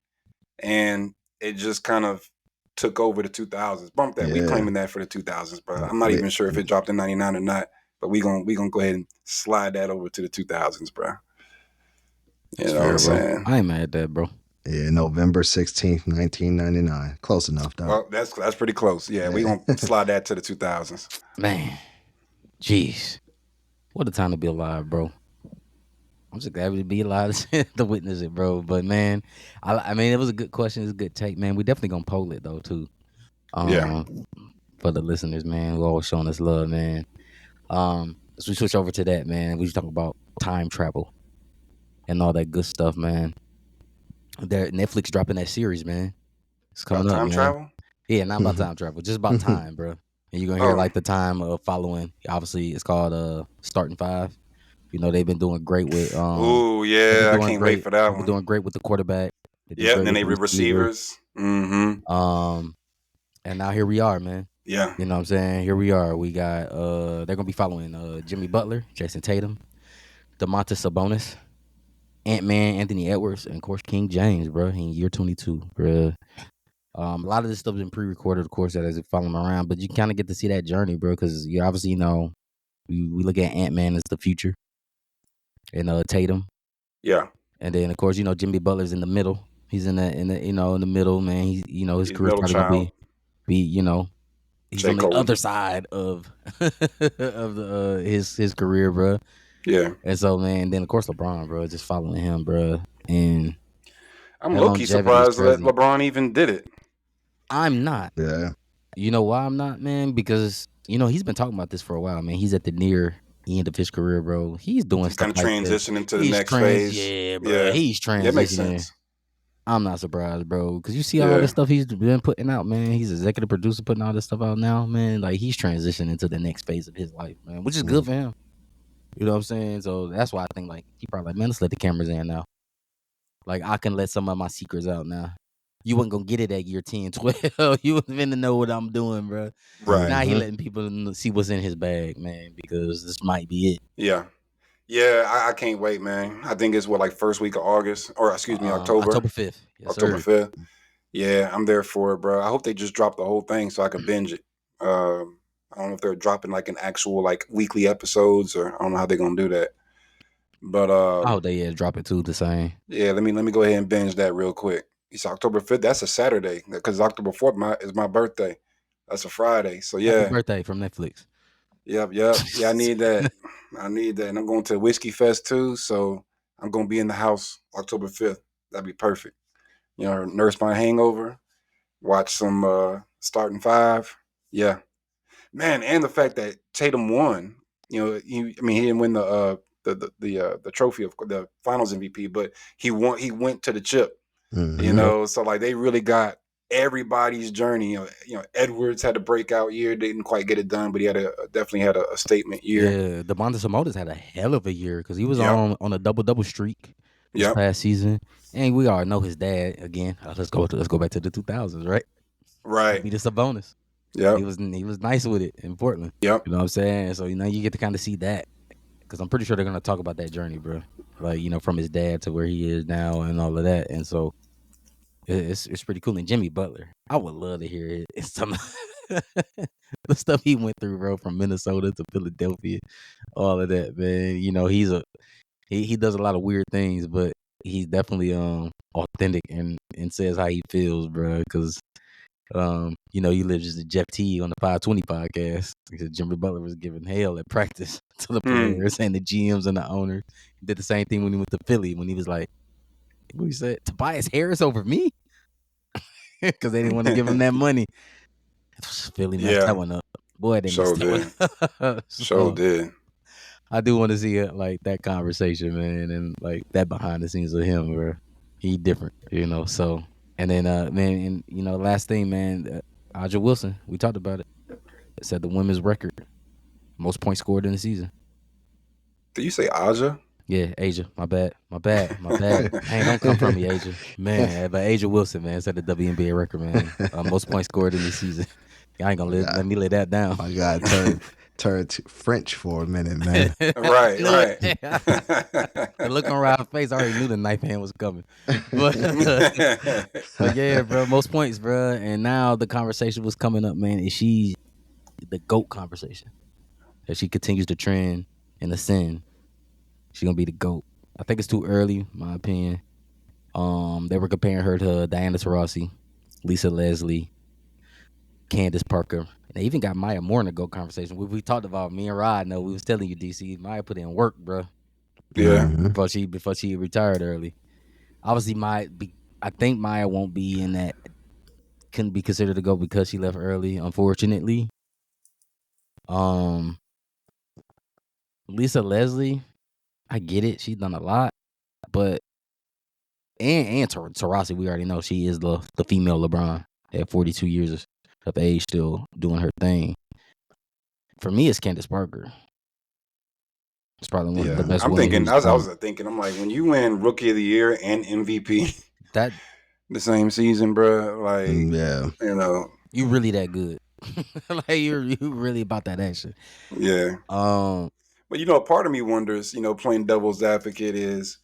[SPEAKER 3] and it just kind of took over the 2000s. Bump that. We
[SPEAKER 2] Yeah.
[SPEAKER 3] claiming that for the 2000s, bro. I'm not
[SPEAKER 2] Li-
[SPEAKER 3] even sure if it dropped in 99 or not, but we gonna go ahead and slide that over to the 2000s, bro. You
[SPEAKER 1] It's
[SPEAKER 3] know what I'm
[SPEAKER 1] fair, bro.
[SPEAKER 3] saying?
[SPEAKER 1] I ain't mad at that, bro.
[SPEAKER 2] Yeah, November 16th, 1999. Close enough, dog.
[SPEAKER 3] Well, that's pretty close. Yeah, we
[SPEAKER 2] Yeah.
[SPEAKER 3] gonna slide that to the 2000s.
[SPEAKER 1] Man, jeez. What a time to be alive, bro. I'm just glad to be alive to witness it, bro. But man, I mean, it was a good question. It's a good take, man. We definitely gonna poll it though too.
[SPEAKER 3] Yeah,
[SPEAKER 1] Um, for the listeners, man, who always showing us love, man. As we switch over to that, man, we talk about time travel and all that good stuff, man. There, Netflix dropping that series, man. It's
[SPEAKER 3] about
[SPEAKER 1] coming up,
[SPEAKER 3] time
[SPEAKER 1] man.
[SPEAKER 3] travel.
[SPEAKER 1] Yeah, not about time travel, just about time, bro. And you're gonna hear
[SPEAKER 3] Oh,
[SPEAKER 1] like the time of following. Obviously, it's called Starting Five. You know they've been doing great with
[SPEAKER 3] ooh,
[SPEAKER 1] they've been
[SPEAKER 3] yeah, I
[SPEAKER 1] doing
[SPEAKER 3] can't wait
[SPEAKER 1] great.
[SPEAKER 3] for that
[SPEAKER 1] They've been
[SPEAKER 3] one.
[SPEAKER 1] doing great with the quarterback. They do
[SPEAKER 3] Yeah, and
[SPEAKER 1] great
[SPEAKER 3] then
[SPEAKER 1] with
[SPEAKER 3] they
[SPEAKER 1] the receiver.
[SPEAKER 3] receivers. Mm-hmm.
[SPEAKER 1] Um, and now here we are, man.
[SPEAKER 3] Yeah,
[SPEAKER 1] You know what I'm saying? Here we are. We got they're gonna be following Jimmy Butler, Jason Tatum, DeMontis Sabonis, Ant-Man, Anthony Edwards, and of course King James, bro, in year 22, bro. A lot of this stuff's been pre-recorded, of course, that as it follow them around, but you kind of get to see that journey, bro, because you obviously know we look at Ant-Man as the future, and Tatum,
[SPEAKER 3] yeah.
[SPEAKER 1] and then of course Jimmy Butler's in the middle. He's in the in the middle, man. He's his
[SPEAKER 3] He's
[SPEAKER 1] career's
[SPEAKER 3] middle
[SPEAKER 1] probably gonna
[SPEAKER 3] child.
[SPEAKER 1] be he's
[SPEAKER 3] J.
[SPEAKER 1] on the
[SPEAKER 3] Cole.
[SPEAKER 1] other side of of the his career, bro.
[SPEAKER 3] Yeah,
[SPEAKER 1] And so, man, then of course LeBron, bro, just following him, bro, and
[SPEAKER 3] I'm
[SPEAKER 1] that
[SPEAKER 3] low key
[SPEAKER 1] longevity is
[SPEAKER 3] surprised that
[SPEAKER 1] crazy.
[SPEAKER 3] LeBron even did it.
[SPEAKER 1] I'm not.
[SPEAKER 2] yeah.
[SPEAKER 1] You know why I'm not, man? Because he's been talking about this for a while, man. He's at the near end of his career, bro. He's doing
[SPEAKER 3] He's
[SPEAKER 1] stuff
[SPEAKER 3] kind of
[SPEAKER 1] like this.
[SPEAKER 3] transitioning to the next phase.
[SPEAKER 1] Yeah, bro.
[SPEAKER 3] Yeah,
[SPEAKER 1] He's
[SPEAKER 3] yeah, it makes
[SPEAKER 1] transitioning.
[SPEAKER 3] sense.
[SPEAKER 1] I'm not surprised, bro, because you see all the
[SPEAKER 3] Yeah,
[SPEAKER 1] stuff he's been putting out, man. He's executive producer putting all this stuff out now, man. Like he's transitioning to the next phase of his life, man, which is good
[SPEAKER 2] Mm.
[SPEAKER 1] for him. You know what I'm saying? So that's why I think like he probably like, man, let's let the cameras in now. Like I can let some of my secrets out now. You wasn't gonna get it at year 10, 12. You wasn't finna know what I'm doing, bro.
[SPEAKER 3] right.
[SPEAKER 1] Now he
[SPEAKER 2] Mhm.
[SPEAKER 1] letting people see what's in his bag, man, because this might be it.
[SPEAKER 3] Yeah, yeah. I can't wait, man. I think it's what like first week of August, or excuse me, October,
[SPEAKER 1] October 5th. Yes,
[SPEAKER 3] October
[SPEAKER 1] sir.
[SPEAKER 3] 5th. Yeah, I'm there for it, bro. I hope they just drop the whole thing so I can binge it. I don't know if they're dropping like an actual like weekly episodes, or I don't know how they're gonna do that. But
[SPEAKER 1] I hope they drop it too the same.
[SPEAKER 3] yeah, let me go ahead and binge that real quick. It's October 5th. That's a Saturday because October 4th is my birthday. That's a Friday. So
[SPEAKER 1] Happy
[SPEAKER 3] yeah,
[SPEAKER 1] birthday from Netflix.
[SPEAKER 3] yep. Yeah, I need that. I need that, and I'm going to Whiskey Fest too. So I'm gonna be in the house October 5th. That'd be perfect. Nurse my hangover, watch some starting five. Yeah, man, and the fact that Tatum won. He didn't win the trophy of the Finals MVP, but he won. He went to the chip.
[SPEAKER 2] Mhm.
[SPEAKER 3] So like they really got everybody's journey. Edwards had a breakout year, didn't quite get it done, but he definitely had a statement year.
[SPEAKER 1] Yeah, Demontis Sabonis had a hell of a year because he was
[SPEAKER 3] Yep,
[SPEAKER 1] on a double streak this
[SPEAKER 3] yep,
[SPEAKER 1] past season, and we all know his dad again. Let's go back to the 2000s, right?
[SPEAKER 3] right,
[SPEAKER 1] Be the Sabonis.
[SPEAKER 3] yep,
[SPEAKER 1] He was nice with it in Portland.
[SPEAKER 3] yep.
[SPEAKER 1] You know what I'm saying? So you get to kind of see that because I'm pretty sure they're gonna talk about that journey, bro. Like from his dad to where he is now and all of that, and so it's pretty cool. And Jimmy Butler, I would love to hear it. It's some the stuff he went through, bro, from Minnesota to Philadelphia, all of that, man. He does a lot of weird things, but he's definitely authentic and says how he feels, bro. Because he lives to Jeff T on the 520 podcast. Because Jimmy Butler was giving hell at practice to the
[SPEAKER 3] Hmm.
[SPEAKER 1] players and the GMs and the owners. He did the same thing when he went to Philly when he was like, what he said, Tobias Harris over me, because they didn't want to give him that money. Philly messed that
[SPEAKER 3] Yeah,
[SPEAKER 1] one up. Boy, they messed
[SPEAKER 3] so
[SPEAKER 1] that one
[SPEAKER 3] did,
[SPEAKER 1] up.
[SPEAKER 3] so
[SPEAKER 1] So
[SPEAKER 3] did.
[SPEAKER 1] I do want to see it like that conversation, man, and like that behind the scenes of him where he different, So and then man, and last thing, man, Aja Wilson, we talked about it. It said the women's record, most points scored in the season.
[SPEAKER 3] Did you say Aja?
[SPEAKER 1] Yeah, Asia. My bad. My bad. My bad. Dang, don't come from me, Asia. Man, but Asia Wilson, man, set the WNBA record, man. Most points scored in the season. I ain't gonna
[SPEAKER 2] My
[SPEAKER 1] let
[SPEAKER 2] God,
[SPEAKER 1] me lay that down.
[SPEAKER 2] my God, turn to French for a minute, man.
[SPEAKER 3] Right,
[SPEAKER 1] Knew it.
[SPEAKER 3] right.
[SPEAKER 1] The look on Ralph's face, I already knew the knife hand was coming. But but yeah, bro, most points, bro. And now the conversation was coming up, man. Is she the GOAT conversation? If she continues to trend and ascend, she gonna be the GOAT. I think it's too early, my opinion. They were comparing her to Diana Taurasi, Lisa Leslie, Candace Parker. And they even got Maya Moore in the GOAT conversation. We talked about me and Rod. No, we was telling you, DC. Maya put in work, bro,
[SPEAKER 3] Yeah.
[SPEAKER 2] Mhm.
[SPEAKER 1] before she retired early. Obviously, I think Maya won't be in that. Couldn't be considered to go because she left early, unfortunately. Um, Lisa Leslie, I get it. She's done a lot, but Taurasi, we already know she is the female LeBron at 42 years of age, still doing her thing. For me, it's Candace Parker. It's probably one of the
[SPEAKER 2] Yeah.
[SPEAKER 1] best
[SPEAKER 3] I'm
[SPEAKER 1] women
[SPEAKER 3] thinking,
[SPEAKER 1] who's
[SPEAKER 3] I
[SPEAKER 1] come.
[SPEAKER 3] was thinking, I'm like, when you win Rookie of the Year and MVP
[SPEAKER 1] That
[SPEAKER 3] the same season, bro, like,
[SPEAKER 2] Yeah.
[SPEAKER 3] you know,
[SPEAKER 1] you really that good. Like you really about that action.
[SPEAKER 3] yeah.
[SPEAKER 1] Um,
[SPEAKER 3] But part of me wonders, playing devil's advocate is,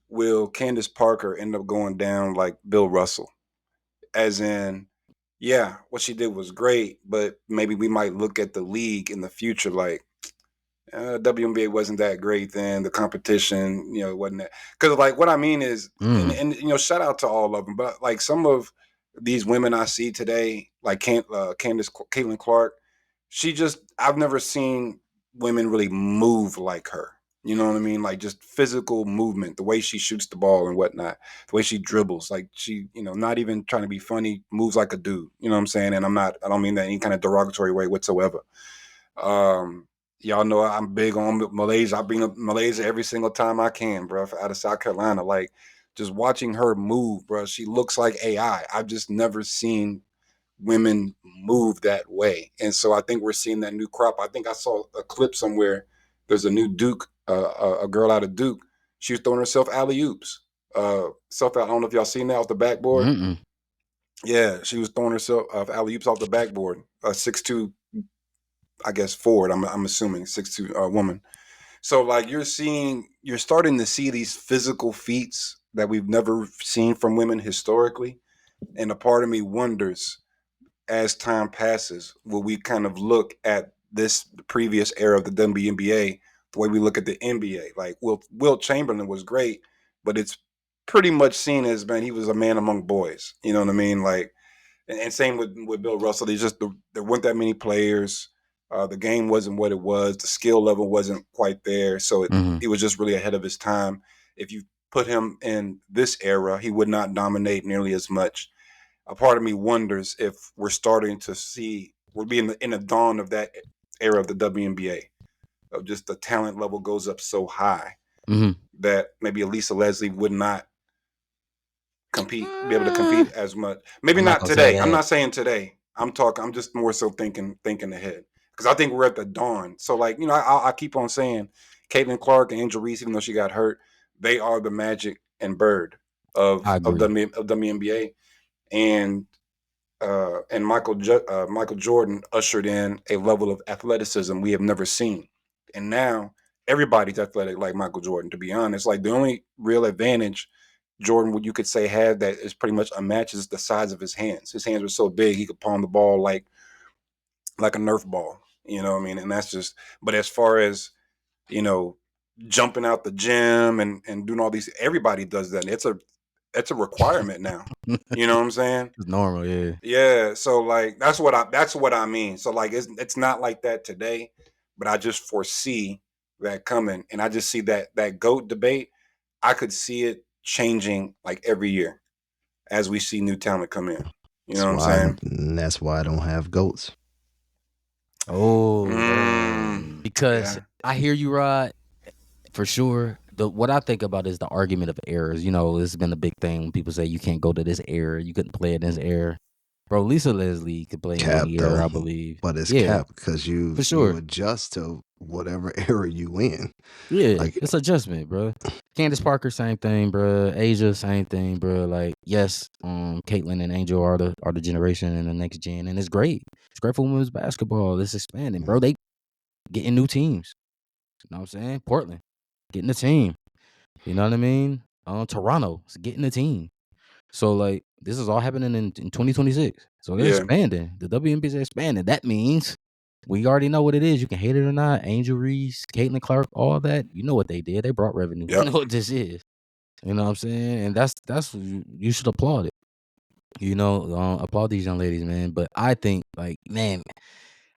[SPEAKER 3] will Candace Parker end up going down like Bill Russell? As in, yeah, what she did was great, but maybe we might look at the league in the future like, WNBA wasn't that great then. The competition, wasn't that. Because like what I mean is, and
[SPEAKER 1] mm,
[SPEAKER 3] and shout out to all of them, but like some of these women I see today, like Candace, Caitlin Clark, I've never seen women really move like her. You know what I mean? Like just physical movement, the way she shoots the ball and whatnot, the way she dribbles, like she, not even trying to be funny, moves like a dude. You know what I'm saying? And I don't mean that in any kind of derogatory way whatsoever. Y'all know I'm big on Malaysia. I bring up Malaysia every single time I can, bro. Out of South Carolina, like just watching her move, bro. She looks like AI. I've just never seen women move that way, and so I think we're seeing that new crop. I think I saw a clip somewhere. There's a new Duke, a girl out of Duke. She was throwing herself alley oops. I don't know if y'all seen that off the backboard.
[SPEAKER 1] Mm-mm.
[SPEAKER 3] Yeah, she was throwing herself alley oops off the backboard. 6'2", I guess forward. I'm assuming 6'2" woman. So like you're starting to see these physical feats that we've never seen from women historically, and a part of me wonders as time passes, will we kind of look at this previous era of the WNBA the way we look at the NBA? Like Will Chamberlain was great, but it's pretty much seen as, man, he was a man among boys. You know what I mean? Like, and same with Bill Russell. There weren't that many players. The game wasn't what it was. The skill level wasn't quite there. So
[SPEAKER 1] Mm-hmm.
[SPEAKER 3] he was just really ahead of his time. If you put him in this era, he would not dominate nearly as much. A part of me wonders if we're starting to see we're being in the dawn of that era of the WNBA. Of just the talent level goes up so high
[SPEAKER 1] Mm-hmm.
[SPEAKER 3] that maybe Elisa Leslie would not be able to
[SPEAKER 1] Uh,
[SPEAKER 3] compete as much. Maybe
[SPEAKER 1] I'm not
[SPEAKER 3] not
[SPEAKER 1] gonna say
[SPEAKER 3] today. I'm
[SPEAKER 1] that.
[SPEAKER 3] not saying today. I'm just more so thinking ahead because I think we're at the dawn. So like I keep on saying, Caitlin Clark and Angel Reese, even though she got hurt, they are the Magic and Bird
[SPEAKER 1] I
[SPEAKER 3] of
[SPEAKER 1] agree.
[SPEAKER 3] WNBA, and Michael Jordan ushered in a level of athleticism we have never seen, and now everybody's athletic like Michael Jordan. To be honest, like the only real advantage Jordan, what you could say, had that is pretty much unmatched is the size of his hands. His hands were so big he could palm the ball like a Nerf ball. You know what I mean? And that's just. But as far as you know, jumping out the gym and doing all these, everybody does that. It's a requirement now. You know what I'm saying?
[SPEAKER 1] It's normal, yeah.
[SPEAKER 3] Yeah. So like that's what I mean. So like it's not like that today, but I just foresee that coming, and I just see that GOAT debate. I could see it changing like every year as we see new talent come in. You know what I'm saying?
[SPEAKER 2] That's why I don't have goats.
[SPEAKER 1] Because
[SPEAKER 3] Yeah.
[SPEAKER 1] I hear you, Rod, for sure. What I think about is the argument of errors. You know, it's been a big thing when people say you can't go to this era, you couldn't play in this era. Bro, Lisa Leslie could play in
[SPEAKER 2] Cap
[SPEAKER 1] any era,
[SPEAKER 2] though,
[SPEAKER 1] I believe.
[SPEAKER 2] but it's
[SPEAKER 1] Yeah,
[SPEAKER 2] cap because
[SPEAKER 1] for
[SPEAKER 2] you
[SPEAKER 1] sure.
[SPEAKER 2] adjust to whatever era you in.
[SPEAKER 1] Yeah,
[SPEAKER 2] Like
[SPEAKER 1] it's adjustment, bro. Candace Parker, same thing, bro. Asia, same thing, bro. Like, yes, Caitlyn and Angel are the generation and the next gen, and it's great. It's great for women's basketball. It's expanding, bro. They getting new teams. You know what I'm saying? Portland getting a team. You know what I mean? Toronto is getting a team. So like, this is all happening in 2026. So they're
[SPEAKER 3] Yeah.
[SPEAKER 1] expanding. The WNBA is expanding. That means we already know what it is. You can hate it or not. Angel Reese, Caitlin Clark, all that. You know what they did. They brought revenue. You
[SPEAKER 3] Yep.
[SPEAKER 1] know what this is. You know what I'm saying? And that's you should applaud it. You know, applaud these young ladies, man. But I think, like, man,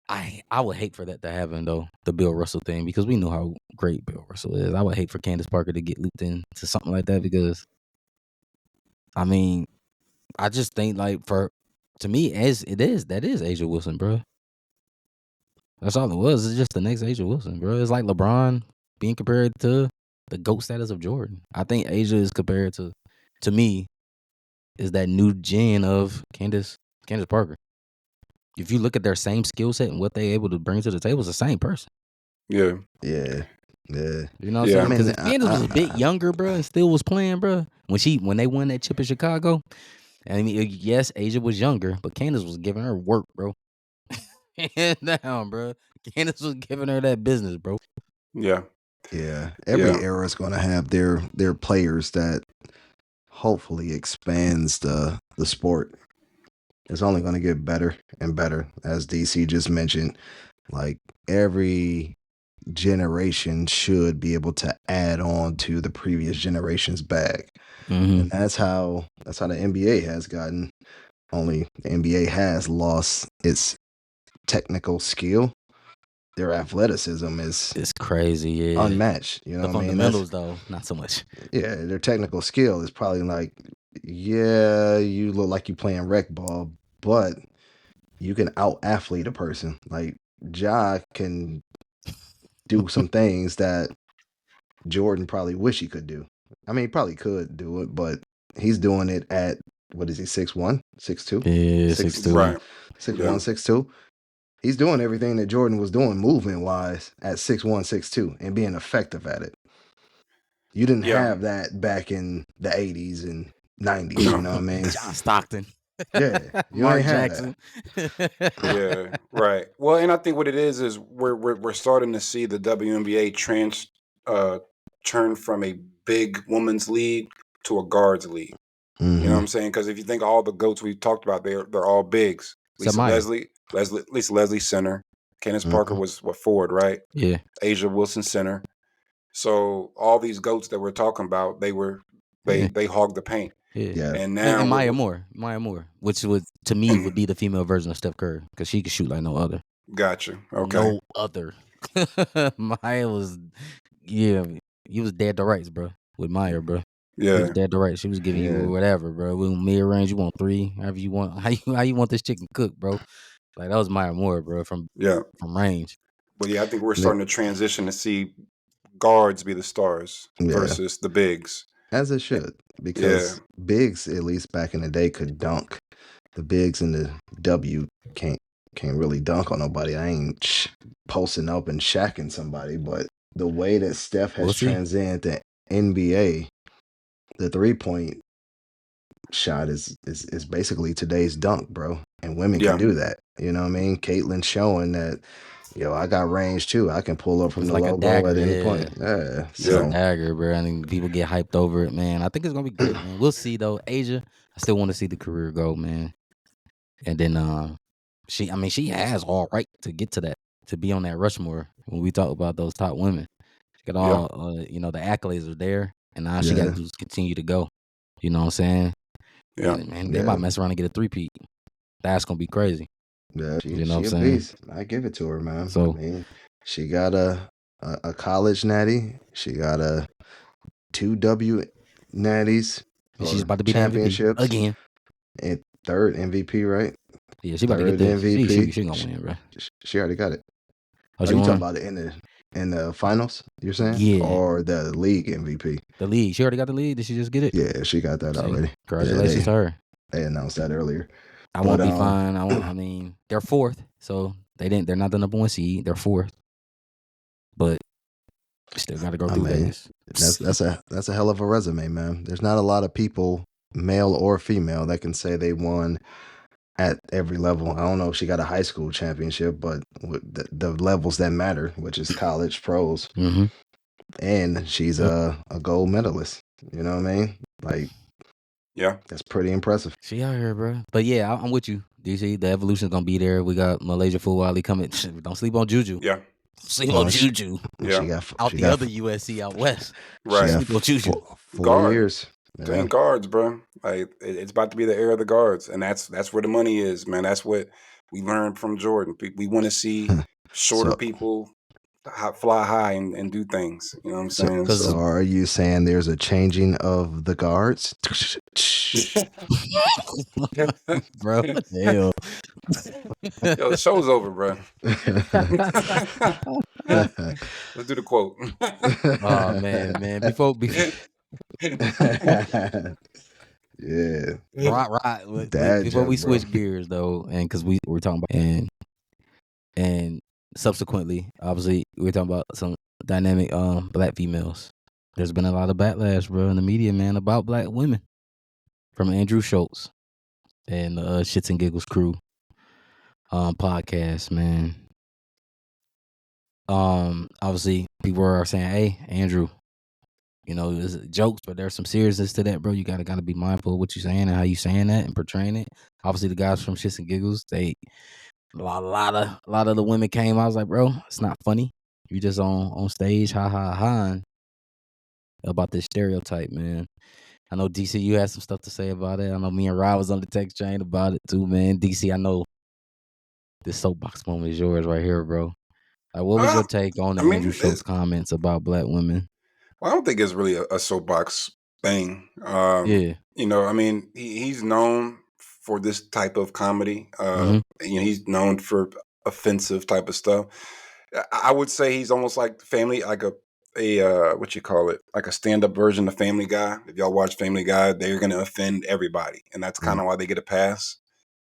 [SPEAKER 1] I would hate for that to happen though, the Bill Russell thing, because we know how great Bill Russell is. I would hate for Candace Parker to get looped into something like that because, I mean, I just think like to me as it is, that is Asia Wilson, bro. That's all it was. It's just the next Asia Wilson, bro. It's like LeBron being compared to the GOAT status of Jordan. I think Asia is compared to me, is that new gen of Candace Parker. If you look at their same skill set and what they able to bring to the table, it's the same person.
[SPEAKER 3] Yeah.
[SPEAKER 2] yeah, yeah.
[SPEAKER 1] You know what I'm
[SPEAKER 3] Yeah.
[SPEAKER 1] saying?
[SPEAKER 2] I
[SPEAKER 1] Because
[SPEAKER 2] mean,
[SPEAKER 1] if Candace was a bit younger, bro, and still was playing, bro, when they won that chip in Chicago, I mean, yes, Asia was younger, but Candace was giving her work, bro. Hands down, bro. Candace was giving her that business, bro.
[SPEAKER 3] Yeah.
[SPEAKER 2] yeah.
[SPEAKER 3] Yeah.
[SPEAKER 2] Every era is going to have their players that hopefully expands the sport. It's only going to get better and better, as DC just mentioned. Like every generation should be able to add on to the previous generation's bag,
[SPEAKER 1] Mm-hmm.
[SPEAKER 2] and that's how the NBA has gotten. Only the NBA has lost its technical skill. Their athleticism is
[SPEAKER 1] It's crazy, yeah.
[SPEAKER 2] unmatched. You know
[SPEAKER 1] The
[SPEAKER 2] what I mean? That's
[SPEAKER 1] fundamentals, though, not so much.
[SPEAKER 2] yeah. Their technical skill is probably like, yeah, you look like you playing rec ball, but you can out athlete a person. Like Ja can do some things that Jordan probably wish he could do. I mean, he probably could do it, but he's doing it at what is he, 6'1", 6'2"?
[SPEAKER 1] Yeah,
[SPEAKER 2] 6
[SPEAKER 1] 6'2".
[SPEAKER 3] Right.
[SPEAKER 2] 6'1",
[SPEAKER 3] Yeah.
[SPEAKER 2] 6'2". He's doing everything that Jordan was doing movement wise at 6'1", 6'2", and being effective at it. You didn't
[SPEAKER 3] Yeah.
[SPEAKER 2] have that back in the 80s and 90s, you
[SPEAKER 3] No.
[SPEAKER 2] know what I mean?
[SPEAKER 1] John Stockton.
[SPEAKER 2] Yeah, you
[SPEAKER 1] Mark
[SPEAKER 2] ain't had that.
[SPEAKER 1] Jackson.
[SPEAKER 3] Yeah, right. Well, and I think what it is we're starting to see the WNBA turn from a big women's league to a guards league. You know what I'm saying? Because if you think all the goats we've talked about, they're all bigs.
[SPEAKER 1] Except Maya.
[SPEAKER 3] Leslie center. Candace Parker was forward, right?
[SPEAKER 1] Yeah.
[SPEAKER 3] Asia Wilson center. So all these goats that we're talking about, they hogged the paint.
[SPEAKER 1] Yeah.
[SPEAKER 2] Yeah.
[SPEAKER 3] And now
[SPEAKER 1] And Maya Moore, which would to me
[SPEAKER 3] and
[SPEAKER 1] would be the female version of Steph Curry because she could shoot like no other.
[SPEAKER 3] gotcha. Okay.
[SPEAKER 1] No other. Maya was, yeah, you was dead to rights, bro. With Maya, bro. You
[SPEAKER 3] Yeah.
[SPEAKER 1] was dead to rights. She was giving you whatever, bro. With mid range, you want 3, however you want. How you want this chicken cooked, bro? Like that was Maya Moore, bro, from range.
[SPEAKER 3] But yeah, I think we're starting to transition to see guards be the stars versus the bigs.
[SPEAKER 2] As it should, because bigs, at least back in the day, could dunk. The bigs in the W can't really dunk on nobody. I ain't posting up and shacking somebody, but the way that Steph has transcended the NBA, the 3-point shot is basically today's dunk, bro. And women can do that. You know what I mean? Caitlin's showing that, I got range too. I can pull up from the
[SPEAKER 1] like
[SPEAKER 2] logo at any point. Yeah.
[SPEAKER 1] So a dagger, bro. I think people get hyped over it, man. I think it's gonna be great, man. We'll see though. Asia, I still want to see the career go, man. And then she has all right to get to that, to be on that Rushmore when we talk about those top women. She got all the accolades are there, and now she got to just continue to go. You know what I'm saying?
[SPEAKER 3] Yeah.
[SPEAKER 1] And, man, they might mess around and get a 3-peat. That's gonna be crazy.
[SPEAKER 2] Yeah,
[SPEAKER 1] you know what I'm
[SPEAKER 2] she a
[SPEAKER 1] saying?
[SPEAKER 2] beast. I give it to her, man.
[SPEAKER 1] So,
[SPEAKER 2] I mean, she got a college natty. She got 2 W natties.
[SPEAKER 1] She's about to be the
[SPEAKER 2] championships
[SPEAKER 1] MVP again.
[SPEAKER 2] And 3rd MVP, right?
[SPEAKER 1] Yeah, she about to get this.
[SPEAKER 2] MVP.
[SPEAKER 1] She gonna win, bro.
[SPEAKER 2] She already got it.
[SPEAKER 1] Oh,
[SPEAKER 2] you talking about it in the finals? You're saying?
[SPEAKER 1] Yeah.
[SPEAKER 2] Or the league MVP?
[SPEAKER 1] The league. She already got the league. Did she just get it?
[SPEAKER 2] Yeah, she got that already.
[SPEAKER 1] Congratulations to her.
[SPEAKER 2] They announced that earlier.
[SPEAKER 1] I won't be fine. I mean, they're 4th, so they're not the number 1 seed. They're 4th, but still got to go through Vegas.
[SPEAKER 2] That's a hell of a resume, man. There's not a lot of people, male or female, that can say they won at every level. I don't know if she got a high school championship, but the levels that matter, which is college, pros, and she's a gold medalist. You know what I mean? Like,
[SPEAKER 3] yeah,
[SPEAKER 2] that's pretty impressive.
[SPEAKER 1] She out here, bro. But yeah, I'm with you. DC, the evolution's gonna be there. We got Malaysia Fulwali coming. Don't sleep on Juju.
[SPEAKER 3] Yeah.
[SPEAKER 1] Sleep on Juju.
[SPEAKER 3] Yeah.
[SPEAKER 2] She got
[SPEAKER 1] other USC out west.
[SPEAKER 3] Right.
[SPEAKER 1] Sleep on Juju.
[SPEAKER 2] 4 years.
[SPEAKER 3] Yeah. Guards, bro. Like it's about to be the era of the guards, and that's where the money is, man. That's what we learned from Jordan. We want to see shorter people fly high and do things. You know what I'm saying?
[SPEAKER 2] So are you saying there's a changing of the guards?
[SPEAKER 1] Bro, hell.
[SPEAKER 3] Yo, the show's over, bro. Let's do the quote.
[SPEAKER 1] Oh man. Before
[SPEAKER 2] yeah.
[SPEAKER 1] Right. Before we switch gears though, and because we're talking about and subsequently, obviously, we're talking about some dynamic black females. There's been a lot of backlash, bro, in the media, man, about black women from Andrew Schultz and the Shits and Giggles crew podcast, man. Obviously, people are saying, "Hey, Andrew, it's jokes, but there's some seriousness to that, bro. You gotta be mindful of what you're saying and how you saying that and portraying it." Obviously, the guys from Shits and Giggles, a lot of the women came. I was like, bro, it's not funny. You just on stage, ha about this stereotype, man. I know DC, you had some stuff to say about it. I know me and Rod was on the text chain about it too, man. DC, I know this soapbox moment is yours right here, bro. Like, what was your take on the Andrew Schultz comments about black women?
[SPEAKER 3] Well, I don't think it's really a soapbox thing.
[SPEAKER 1] Yeah.
[SPEAKER 3] I mean, he's known for this type of comedy. He's known for offensive type of stuff. I would say he's almost like Family, like a what you call it, like a stand up version of Family Guy. If y'all watch Family Guy, they're gonna offend everybody, and that's kind
[SPEAKER 1] Mm.
[SPEAKER 3] of why they get a pass.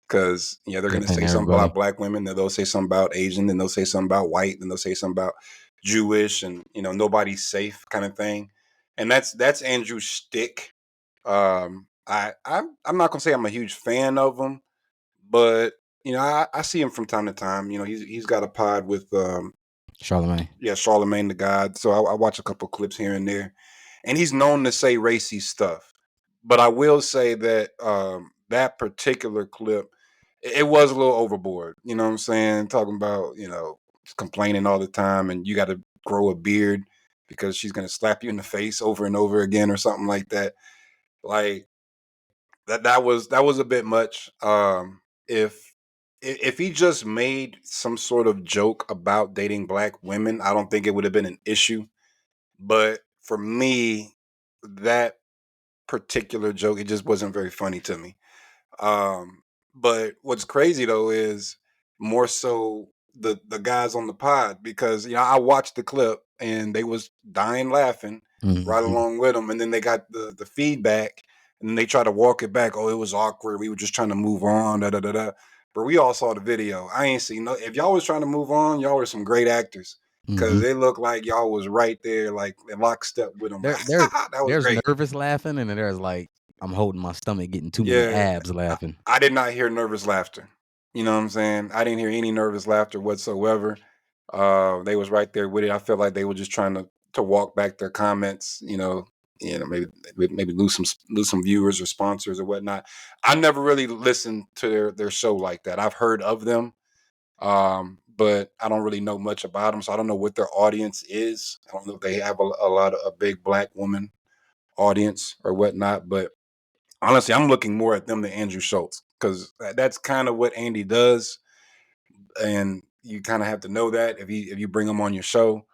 [SPEAKER 3] Because they're
[SPEAKER 1] They
[SPEAKER 3] gonna
[SPEAKER 1] offend
[SPEAKER 3] say something
[SPEAKER 1] everybody.
[SPEAKER 3] about black women, then they'll say something about Asian, then they'll say something about white, then they'll say something about Jewish, and nobody's safe kind of thing. And that's Andrew's shtick. I'm not gonna say I'm a huge fan of him, but I see him from time to time. He's got a pod with
[SPEAKER 1] Charlemagne.
[SPEAKER 3] yeah, Charlemagne the God. So I watch a couple clips here and there, and he's known to say racy stuff. But I will say that that particular clip, it was a little overboard. You know what I'm saying? Talking about complaining all the time, and you got to grow a beard because she's gonna slap you in the face over and over again or something like that. Like that was a bit much. If he just made some sort of joke about dating black women, I don't think it would have been an issue. But for me, that particular joke, it just wasn't very funny to me. Um, but what's crazy though is more so the guys on the pod, because I watched the clip and they was dying laughing right
[SPEAKER 1] Mm-hmm.
[SPEAKER 3] along with them, and then they got the feedback, and then they try to walk it back. Oh, it was awkward. We were just trying to move on. Da da da da. But we all saw the video. I ain't seen no. If y'all was trying to move on, y'all were some great actors,
[SPEAKER 1] Mm-hmm.
[SPEAKER 3] because it looked like y'all was right there, like in lockstep with them. That was
[SPEAKER 1] There's
[SPEAKER 3] great.
[SPEAKER 1] nervous laughing, and then there's like I'm holding my stomach, getting too many
[SPEAKER 3] Yeah,
[SPEAKER 1] abs
[SPEAKER 3] I,
[SPEAKER 1] laughing.
[SPEAKER 3] I did not hear nervous laughter. You know what I'm saying? I didn't hear any nervous laughter whatsoever. They was right there with it. I felt like they were just trying to walk back their comments. Maybe lose some viewers or sponsors or whatnot. I never really listened to their show like that. I've heard of them, but I don't really know much about them, so I don't know what their audience is. I don't know if they have a lot of a big black woman audience or whatnot, but honestly, I'm looking more at them than Andrew Schultz, because that's kind of what Andy does, and you kind of have to know that if you bring him on your show.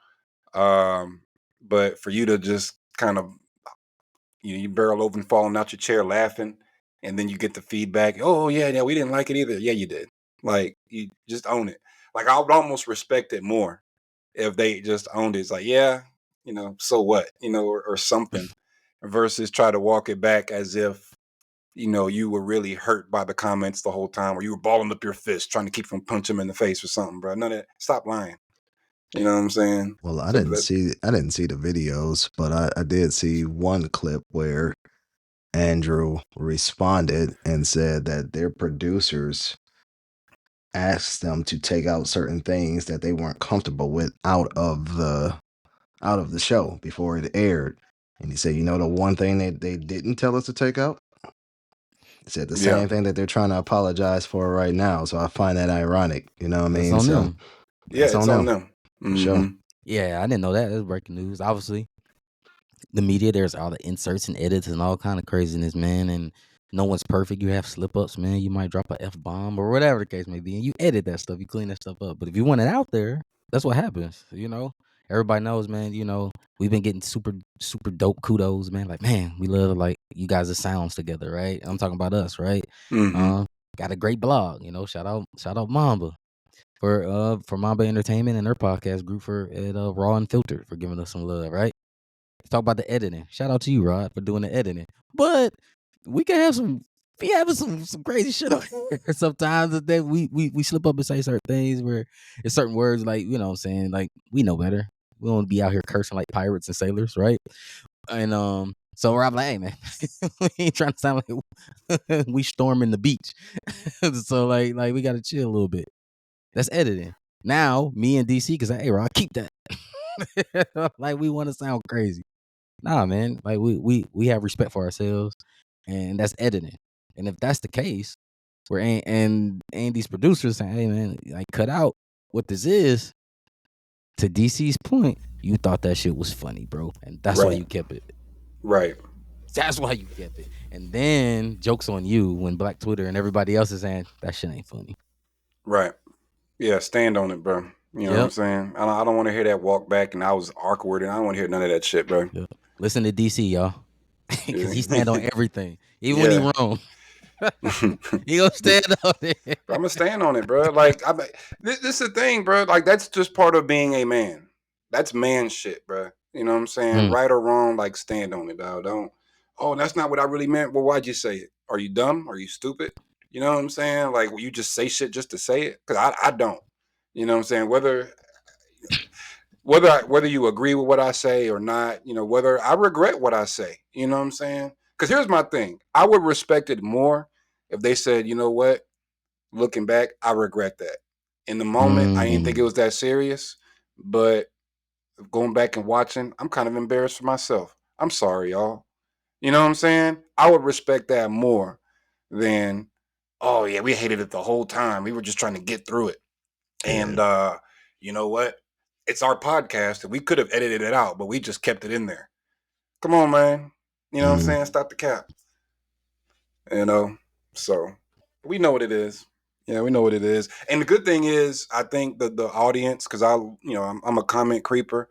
[SPEAKER 3] Um, but for you to just kind of you barrel over and falling out your chair laughing, and then you get the feedback. Oh yeah, yeah, we didn't like it either. Yeah, you did. Like, you just own it. Like, I would almost respect it more if they just owned it. It's like, yeah, so what, or something, versus try to walk it back as if you were really hurt by the comments the whole time, or you were balling up your fist trying to keep from punch him in the face or something, bro. None of that. Stop lying. You know what I'm saying?
[SPEAKER 2] Well,
[SPEAKER 3] So that,
[SPEAKER 2] I didn't see the videos, but I did see one clip where Andrew responded and said that their producers asked them to take out certain things that they weren't comfortable with out of the show before it aired. And he said, the one thing that they didn't tell us to take out? He said the
[SPEAKER 3] yeah,
[SPEAKER 2] same thing that they're trying to apologize for right now. So I find that ironic. You know what I
[SPEAKER 1] That's
[SPEAKER 2] mean?
[SPEAKER 1] on
[SPEAKER 2] So
[SPEAKER 1] them.
[SPEAKER 3] yeah,
[SPEAKER 2] that's
[SPEAKER 3] it's
[SPEAKER 2] on
[SPEAKER 3] on
[SPEAKER 2] them
[SPEAKER 3] them.
[SPEAKER 2] for sure.
[SPEAKER 3] Mm-hmm.
[SPEAKER 1] Yeah, I didn't know that. That's breaking news. Obviously, the media, there's all the inserts and edits and all kind of craziness, man. And no one's perfect. You have slip ups, man. You might drop a F bomb or whatever the case may be, and you edit that stuff. You clean that stuff up. But if you want it out there, that's what happens. Everybody knows, man. We've been getting super super dope kudos, man. Like, man, we love like you guys' sounds together, right? I'm talking about us, right?
[SPEAKER 3] Mm-hmm.
[SPEAKER 1] Got a great blog, shout out Mamba for Mamba Entertainment and their podcast group for at Raw and Filtered for giving us some love, right? Let's talk about the editing. Shout out to you, Rod, for doing the editing. But we can have some be having some crazy shit on here sometimes that we slip up and say certain things where it's certain words like, what I'm saying, like we know better. We don't be out here cursing like pirates and sailors, right? And so we're like, hey man, we ain't trying to sound like we storming the beach. So like we gotta chill a little bit. That's editing. Now, me and DC can say, hey, Rod, keep that. Like, we want to sound crazy. Nah, man. Like, we have respect for ourselves, and that's editing. And if that's the case, and these producers saying, hey, man, like, cut out what this is, to DC's point, you thought that shit was funny, bro. And that's why
[SPEAKER 3] Right.
[SPEAKER 1] you kept it.
[SPEAKER 3] Right.
[SPEAKER 1] That's why you kept it. And then, joke's on you when Black Twitter and everybody else is saying, that shit ain't funny.
[SPEAKER 3] Right. Yeah. Stand on it, bro. You know what I'm
[SPEAKER 1] Yep.
[SPEAKER 3] saying? I don't want to hear that walk back and I was awkward, and I don't want to hear none of that shit, bro.
[SPEAKER 1] Yep. Listen to DC, y'all. Because he stand on everything, even when he
[SPEAKER 3] Yeah.
[SPEAKER 1] wrong. You gonna stand on it?
[SPEAKER 3] I'm gonna stand on it, bro. Like, this is the thing, bro. Like, that's just part of being a man. That's man shit, bro. You know what I'm saying?
[SPEAKER 1] Mm,
[SPEAKER 3] Right or wrong, like, stand on it, dog. Don't. Oh, that's not what I really meant. Well, why'd you say it? Are you dumb? Are you stupid? You know what I'm saying? Like, will you just say shit just to say it? Because I don't. You know what I'm saying? Whether you agree with what I say or not, whether I regret what I say. You know what I'm saying? Because here's my thing. I would respect it more if they said, you know what? Looking back, I regret that. In the moment, I didn't think it
[SPEAKER 1] mm,
[SPEAKER 3] was that serious, but going back and watching, I'm kind of embarrassed for myself. I'm sorry, y'all. You know what I'm saying? I would respect that more than, oh yeah, we hated it the whole time. We were just trying to get through it.
[SPEAKER 2] Yeah.
[SPEAKER 3] And you know what? It's our podcast, and we could have edited it out, but we just kept it in there. Come on, man. You know what I'm
[SPEAKER 2] Mm,
[SPEAKER 3] saying? Stop the cap. You know? So we know what it is. Yeah, we know what it is. And the good thing is, I think the audience, because I'm a comment creeper.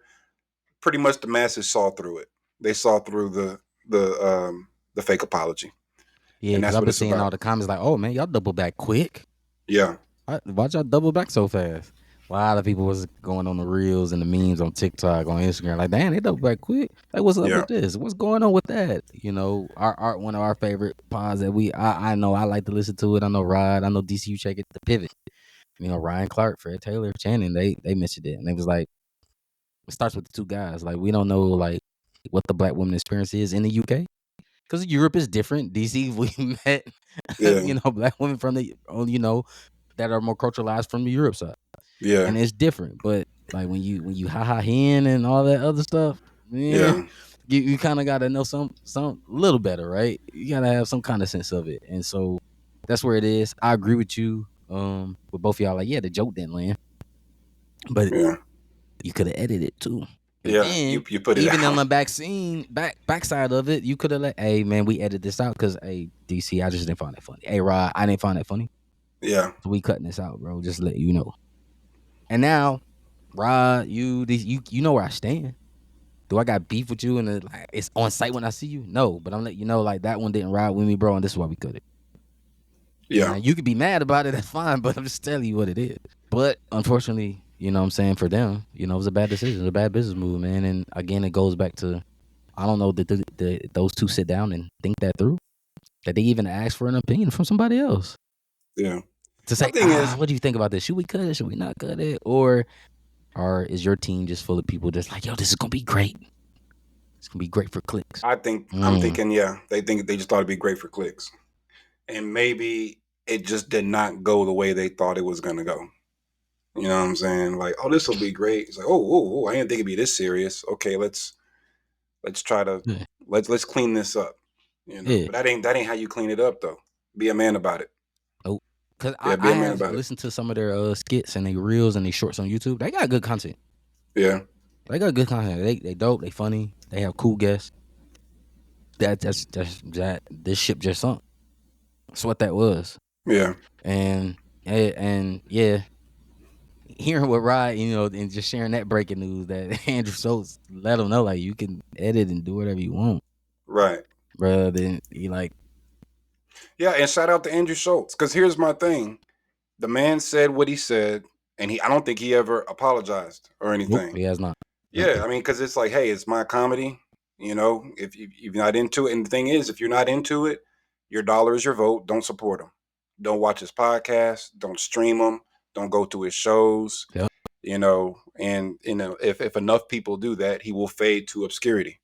[SPEAKER 3] Pretty much the masses saw through it. They saw through the fake apology,
[SPEAKER 1] yeah,
[SPEAKER 3] and
[SPEAKER 1] because
[SPEAKER 3] that's
[SPEAKER 1] I've
[SPEAKER 3] what
[SPEAKER 1] been
[SPEAKER 3] it's
[SPEAKER 1] seeing all
[SPEAKER 3] about.
[SPEAKER 1] the comments like, "Oh man, y'all double back quick.
[SPEAKER 3] Yeah,
[SPEAKER 1] Why'd y'all double back so fast?" A lot of people was going on the reels and the memes on TikTok, on Instagram, like, "Damn, they double back quick. Like, what's up
[SPEAKER 3] yeah,
[SPEAKER 1] with this? What's going on with that?" Our one of our favorite pods that I know I like to listen to it. I know Rod, I know DC, you check it, the pivot. Ryan Clark, Fred Taylor, Channing, they mentioned it, and they was like, it starts with the two guys. Like, we don't know like what the black woman experience is in the UK because Europe is different. DC, we met,
[SPEAKER 3] yeah,
[SPEAKER 1] black women from that are more culturalized from the Europe side,
[SPEAKER 3] yeah,
[SPEAKER 1] and it's different. But like when you ha ha hen and all that other stuff, yeah,
[SPEAKER 3] yeah,
[SPEAKER 1] you kind of got to know some little better, right? You gotta have some kind of sense of it, and so that's where it is. I agree with you. With both of y'all, like, yeah, the joke didn't land, but
[SPEAKER 3] yeah,
[SPEAKER 1] you could have edited it too. And
[SPEAKER 3] yeah. You
[SPEAKER 1] then
[SPEAKER 3] you put it
[SPEAKER 1] even on
[SPEAKER 3] out.
[SPEAKER 1] the backside of it, you could have like, hey man, we edited this out because hey DC, I just didn't find that funny. Hey Rod, I didn't find that funny.
[SPEAKER 3] Yeah,
[SPEAKER 1] So we cutting this out, bro. Just to let you know. And now, Rod, you know where I stand. Do I got beef with you and like, it's on site when I see you? No, but I'm letting you know like that one didn't ride with me, bro, and this is why we cut it. Now
[SPEAKER 3] yeah,
[SPEAKER 1] you could be mad about it, that's fine, but I'm just telling you what it is. But unfortunately, what I'm saying, for them, it was a bad decision, it was a bad business move, man. And again, it goes back to, I don't know, that those two sit down and think that through. That they even ask for an opinion from somebody else
[SPEAKER 3] yeah.
[SPEAKER 1] to
[SPEAKER 3] My
[SPEAKER 1] say,
[SPEAKER 3] thing is,
[SPEAKER 1] what do you think about this? Should we cut it? Should we not cut it? Or is your team just full of people just like, yo, this is gonna be great. It's gonna be great for clicks.
[SPEAKER 3] I'm
[SPEAKER 1] Mm,
[SPEAKER 3] thinking, yeah, they think they just thought it'd be great for clicks, and maybe it just did not go the way they thought it was gonna go. You know what I'm saying? Like, oh, this will be great. It's like, oh, I didn't think it'd be this serious. Okay, let's try to
[SPEAKER 1] yeah,
[SPEAKER 3] let's clean this up.
[SPEAKER 1] yeah.
[SPEAKER 3] But that ain't how you clean it up though. Be a man about it.
[SPEAKER 1] Oh, because
[SPEAKER 3] Yeah, be
[SPEAKER 1] I
[SPEAKER 3] a man
[SPEAKER 1] have
[SPEAKER 3] about it.
[SPEAKER 1] listened to some of their skits and they reels and they shorts on YouTube. They got good content.
[SPEAKER 3] Yeah,
[SPEAKER 1] They got good content. They dope. They funny. They have cool guests. That this ship just sunk. That's what that was.
[SPEAKER 3] yeah,
[SPEAKER 1] And yeah, hearing what Rod, and just sharing that breaking news that Andrew Schultz let him know, like, you can edit and do whatever you want,
[SPEAKER 3] right.
[SPEAKER 1] bro. Then he like,
[SPEAKER 3] Yeah, and shout out to Andrew Schultz. Because here's my thing: the man said what he said, and I don't think he ever apologized or
[SPEAKER 1] nope,
[SPEAKER 3] anything.
[SPEAKER 1] he has not.
[SPEAKER 3] Yeah, I mean, because it's like, hey, it's my comedy. If you're not into it, and the thing is, if you're not into it, your dollar is your vote. Don't support him. Don't watch his podcast. Don't stream him. Don't go to his shows.
[SPEAKER 1] Yep.
[SPEAKER 3] And if enough people do that, he will fade to obscurity.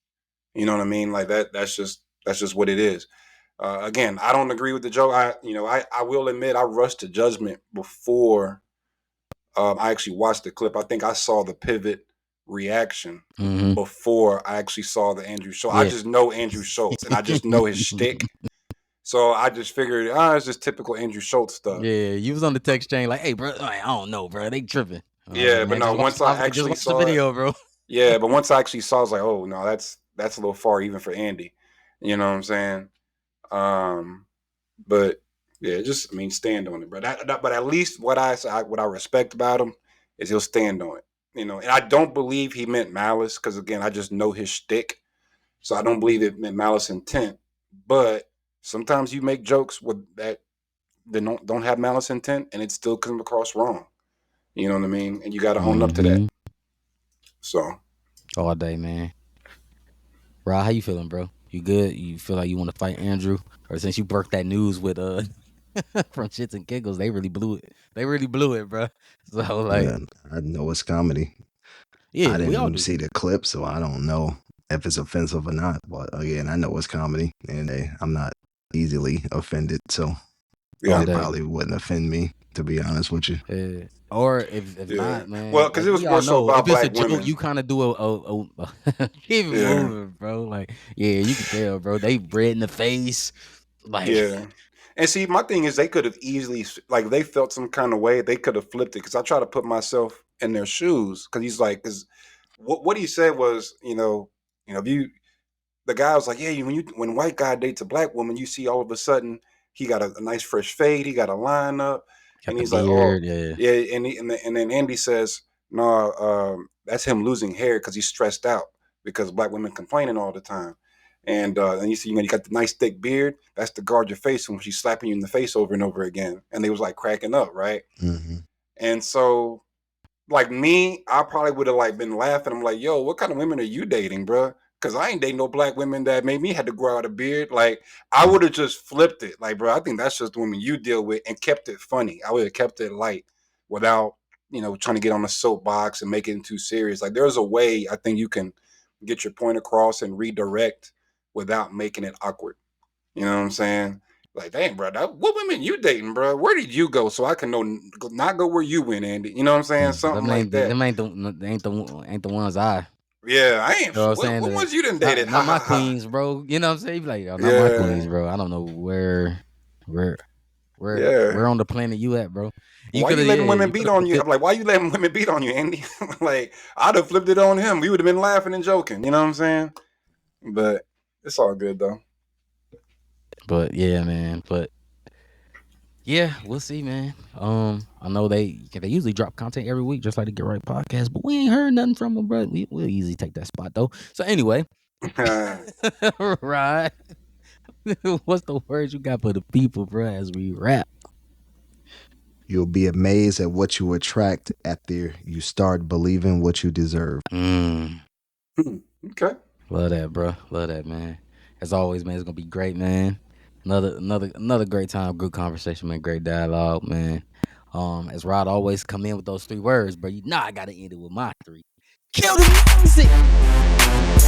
[SPEAKER 3] You know what I mean? Like that. That's just what it is. Again, I don't agree with the joke. I will admit I rushed to judgment before I actually watched the clip. I think I saw the pivot reaction
[SPEAKER 1] Mm-hmm.
[SPEAKER 3] before I actually saw the Andrew Schultz. I
[SPEAKER 1] Yeah.
[SPEAKER 3] just know Andrew Schultz, and I just know his shtick. So I just figured, it's just typical Andrew Schultz stuff.
[SPEAKER 1] Yeah, you was on the text chain like, hey, bro, I don't know, bro, they tripping. I was like,
[SPEAKER 3] Yeah, but
[SPEAKER 1] man,
[SPEAKER 3] no.
[SPEAKER 1] just watch.
[SPEAKER 3] Once
[SPEAKER 1] I
[SPEAKER 3] I
[SPEAKER 1] was like, just
[SPEAKER 3] actually
[SPEAKER 1] watch the
[SPEAKER 3] saw it,
[SPEAKER 1] video, bro.
[SPEAKER 3] yeah. But once I actually saw, it, I was like, oh no, that's a little far even for Andy. You know what I'm saying? Um, but yeah, just stand on it, bro. But at least what I respect about him is he'll stand on it. And I don't believe he meant malice because again, I just know his shtick, so I don't believe it meant malice intent. But Sometimes you make jokes with that don't have malice intent, and it still comes across wrong. You know what I mean? And you got to hone up to that.
[SPEAKER 1] Mm-hmm.
[SPEAKER 3] So
[SPEAKER 1] All day, man. Rod, how you feeling, bro? You good? You feel like you want to fight Andrew? Or since you broke that news with from Shits and Giggles, they really blew it. They really blew it, bro. So like,
[SPEAKER 2] Yeah, I know it's comedy. I
[SPEAKER 1] yeah, we all
[SPEAKER 2] didn't
[SPEAKER 1] do.
[SPEAKER 2] see the clip, so I don't know if it's offensive or not. But again, I know it's comedy, and I'm not easily offended, so
[SPEAKER 1] All
[SPEAKER 3] yeah,
[SPEAKER 2] it
[SPEAKER 1] day.
[SPEAKER 2] probably wouldn't offend me, to be honest with you.
[SPEAKER 1] Yeah. Or if
[SPEAKER 3] yeah.
[SPEAKER 1] not,
[SPEAKER 3] Well,
[SPEAKER 1] man,
[SPEAKER 3] because
[SPEAKER 1] like
[SPEAKER 3] it was
[SPEAKER 1] we all
[SPEAKER 3] more so
[SPEAKER 1] know, if
[SPEAKER 3] about
[SPEAKER 1] it's a
[SPEAKER 3] black
[SPEAKER 1] joke,
[SPEAKER 3] women.
[SPEAKER 1] you kind of do keep it
[SPEAKER 3] Yeah,
[SPEAKER 1] moving, bro. Like, yeah, you can tell, bro. They red in the face, like,
[SPEAKER 3] yeah. And see, my thing is, they could have easily, like, they felt some kind of way, they could have flipped it. Because I try to put myself in their shoes. Because he's like, because what he said was, if you the guy was like, yeah, when white guy dates a black woman, you see all of a sudden he got a nice fresh fade, he got a line up,
[SPEAKER 1] got
[SPEAKER 3] and
[SPEAKER 1] the
[SPEAKER 3] he's like, oh
[SPEAKER 1] beard, yeah,
[SPEAKER 3] yeah, and then Andy says, no, that's him losing hair because he's stressed out because black women complaining all the time, and you see, you got the nice thick beard, that's to guard your face when she's slapping you in the face over and over again, and they was like cracking up, right,
[SPEAKER 2] Hmm.
[SPEAKER 3] and so like me, I probably would have like been laughing. I'm like, yo, what kind of women are you dating, bro? Because I ain't dating no black women that made me had to grow out a beard. Like I would have just flipped it. Like, bro, I think that's just the women you deal with and kept it funny. I would have kept it light without, trying to get on the soapbox and make it too serious. Like there's a way I think you can get your point across and redirect without making it awkward. You know what I'm saying? Like, dang, bro, what women you dating, bro? Where did you go so I can know not go where you went, Andy? You know what I'm saying? Something
[SPEAKER 1] them
[SPEAKER 3] like
[SPEAKER 1] ain't
[SPEAKER 3] that.
[SPEAKER 1] them ain't the ain't the ones I.
[SPEAKER 3] Yeah, I ain't.
[SPEAKER 1] You know what I'm
[SPEAKER 3] What,
[SPEAKER 1] saying?
[SPEAKER 3] what ones you done dated?
[SPEAKER 1] Not
[SPEAKER 3] Ha
[SPEAKER 1] my
[SPEAKER 3] ha ha.
[SPEAKER 1] queens, bro. You know what I'm saying? You be like, oh, not my queens,
[SPEAKER 3] Yeah,
[SPEAKER 1] bro. I don't know where, where
[SPEAKER 3] yeah.
[SPEAKER 1] on the planet you at, bro? You
[SPEAKER 3] Why
[SPEAKER 1] could
[SPEAKER 3] you
[SPEAKER 1] have,
[SPEAKER 3] letting
[SPEAKER 1] yeah,
[SPEAKER 3] women
[SPEAKER 1] you
[SPEAKER 3] beat
[SPEAKER 1] could
[SPEAKER 3] on
[SPEAKER 1] have
[SPEAKER 3] you?
[SPEAKER 1] fit.
[SPEAKER 3] I'm like, why you letting women beat on you, Andy? Like, I'd have flipped it on him. We would have been laughing and joking. You know what I'm saying? But it's all good though.
[SPEAKER 1] But yeah, man. But yeah, we'll see, man. I know they usually drop content every week, just like the Get Right podcast. But we ain't heard nothing from them, bro. We'll easily take that spot though. So anyway, right. What's the words you got for the people, bro? As we wrap.
[SPEAKER 2] You'll be amazed at what you attract after you start believing what you deserve.
[SPEAKER 1] Mm.
[SPEAKER 3] Okay.
[SPEAKER 1] Love that, bro. Love that, man. As always, man, it's gonna be great, man. Another great time, good conversation, man. Great dialogue, man. As Rod always come in with those three words, bro. You know I gotta end it with my three. Kill the music.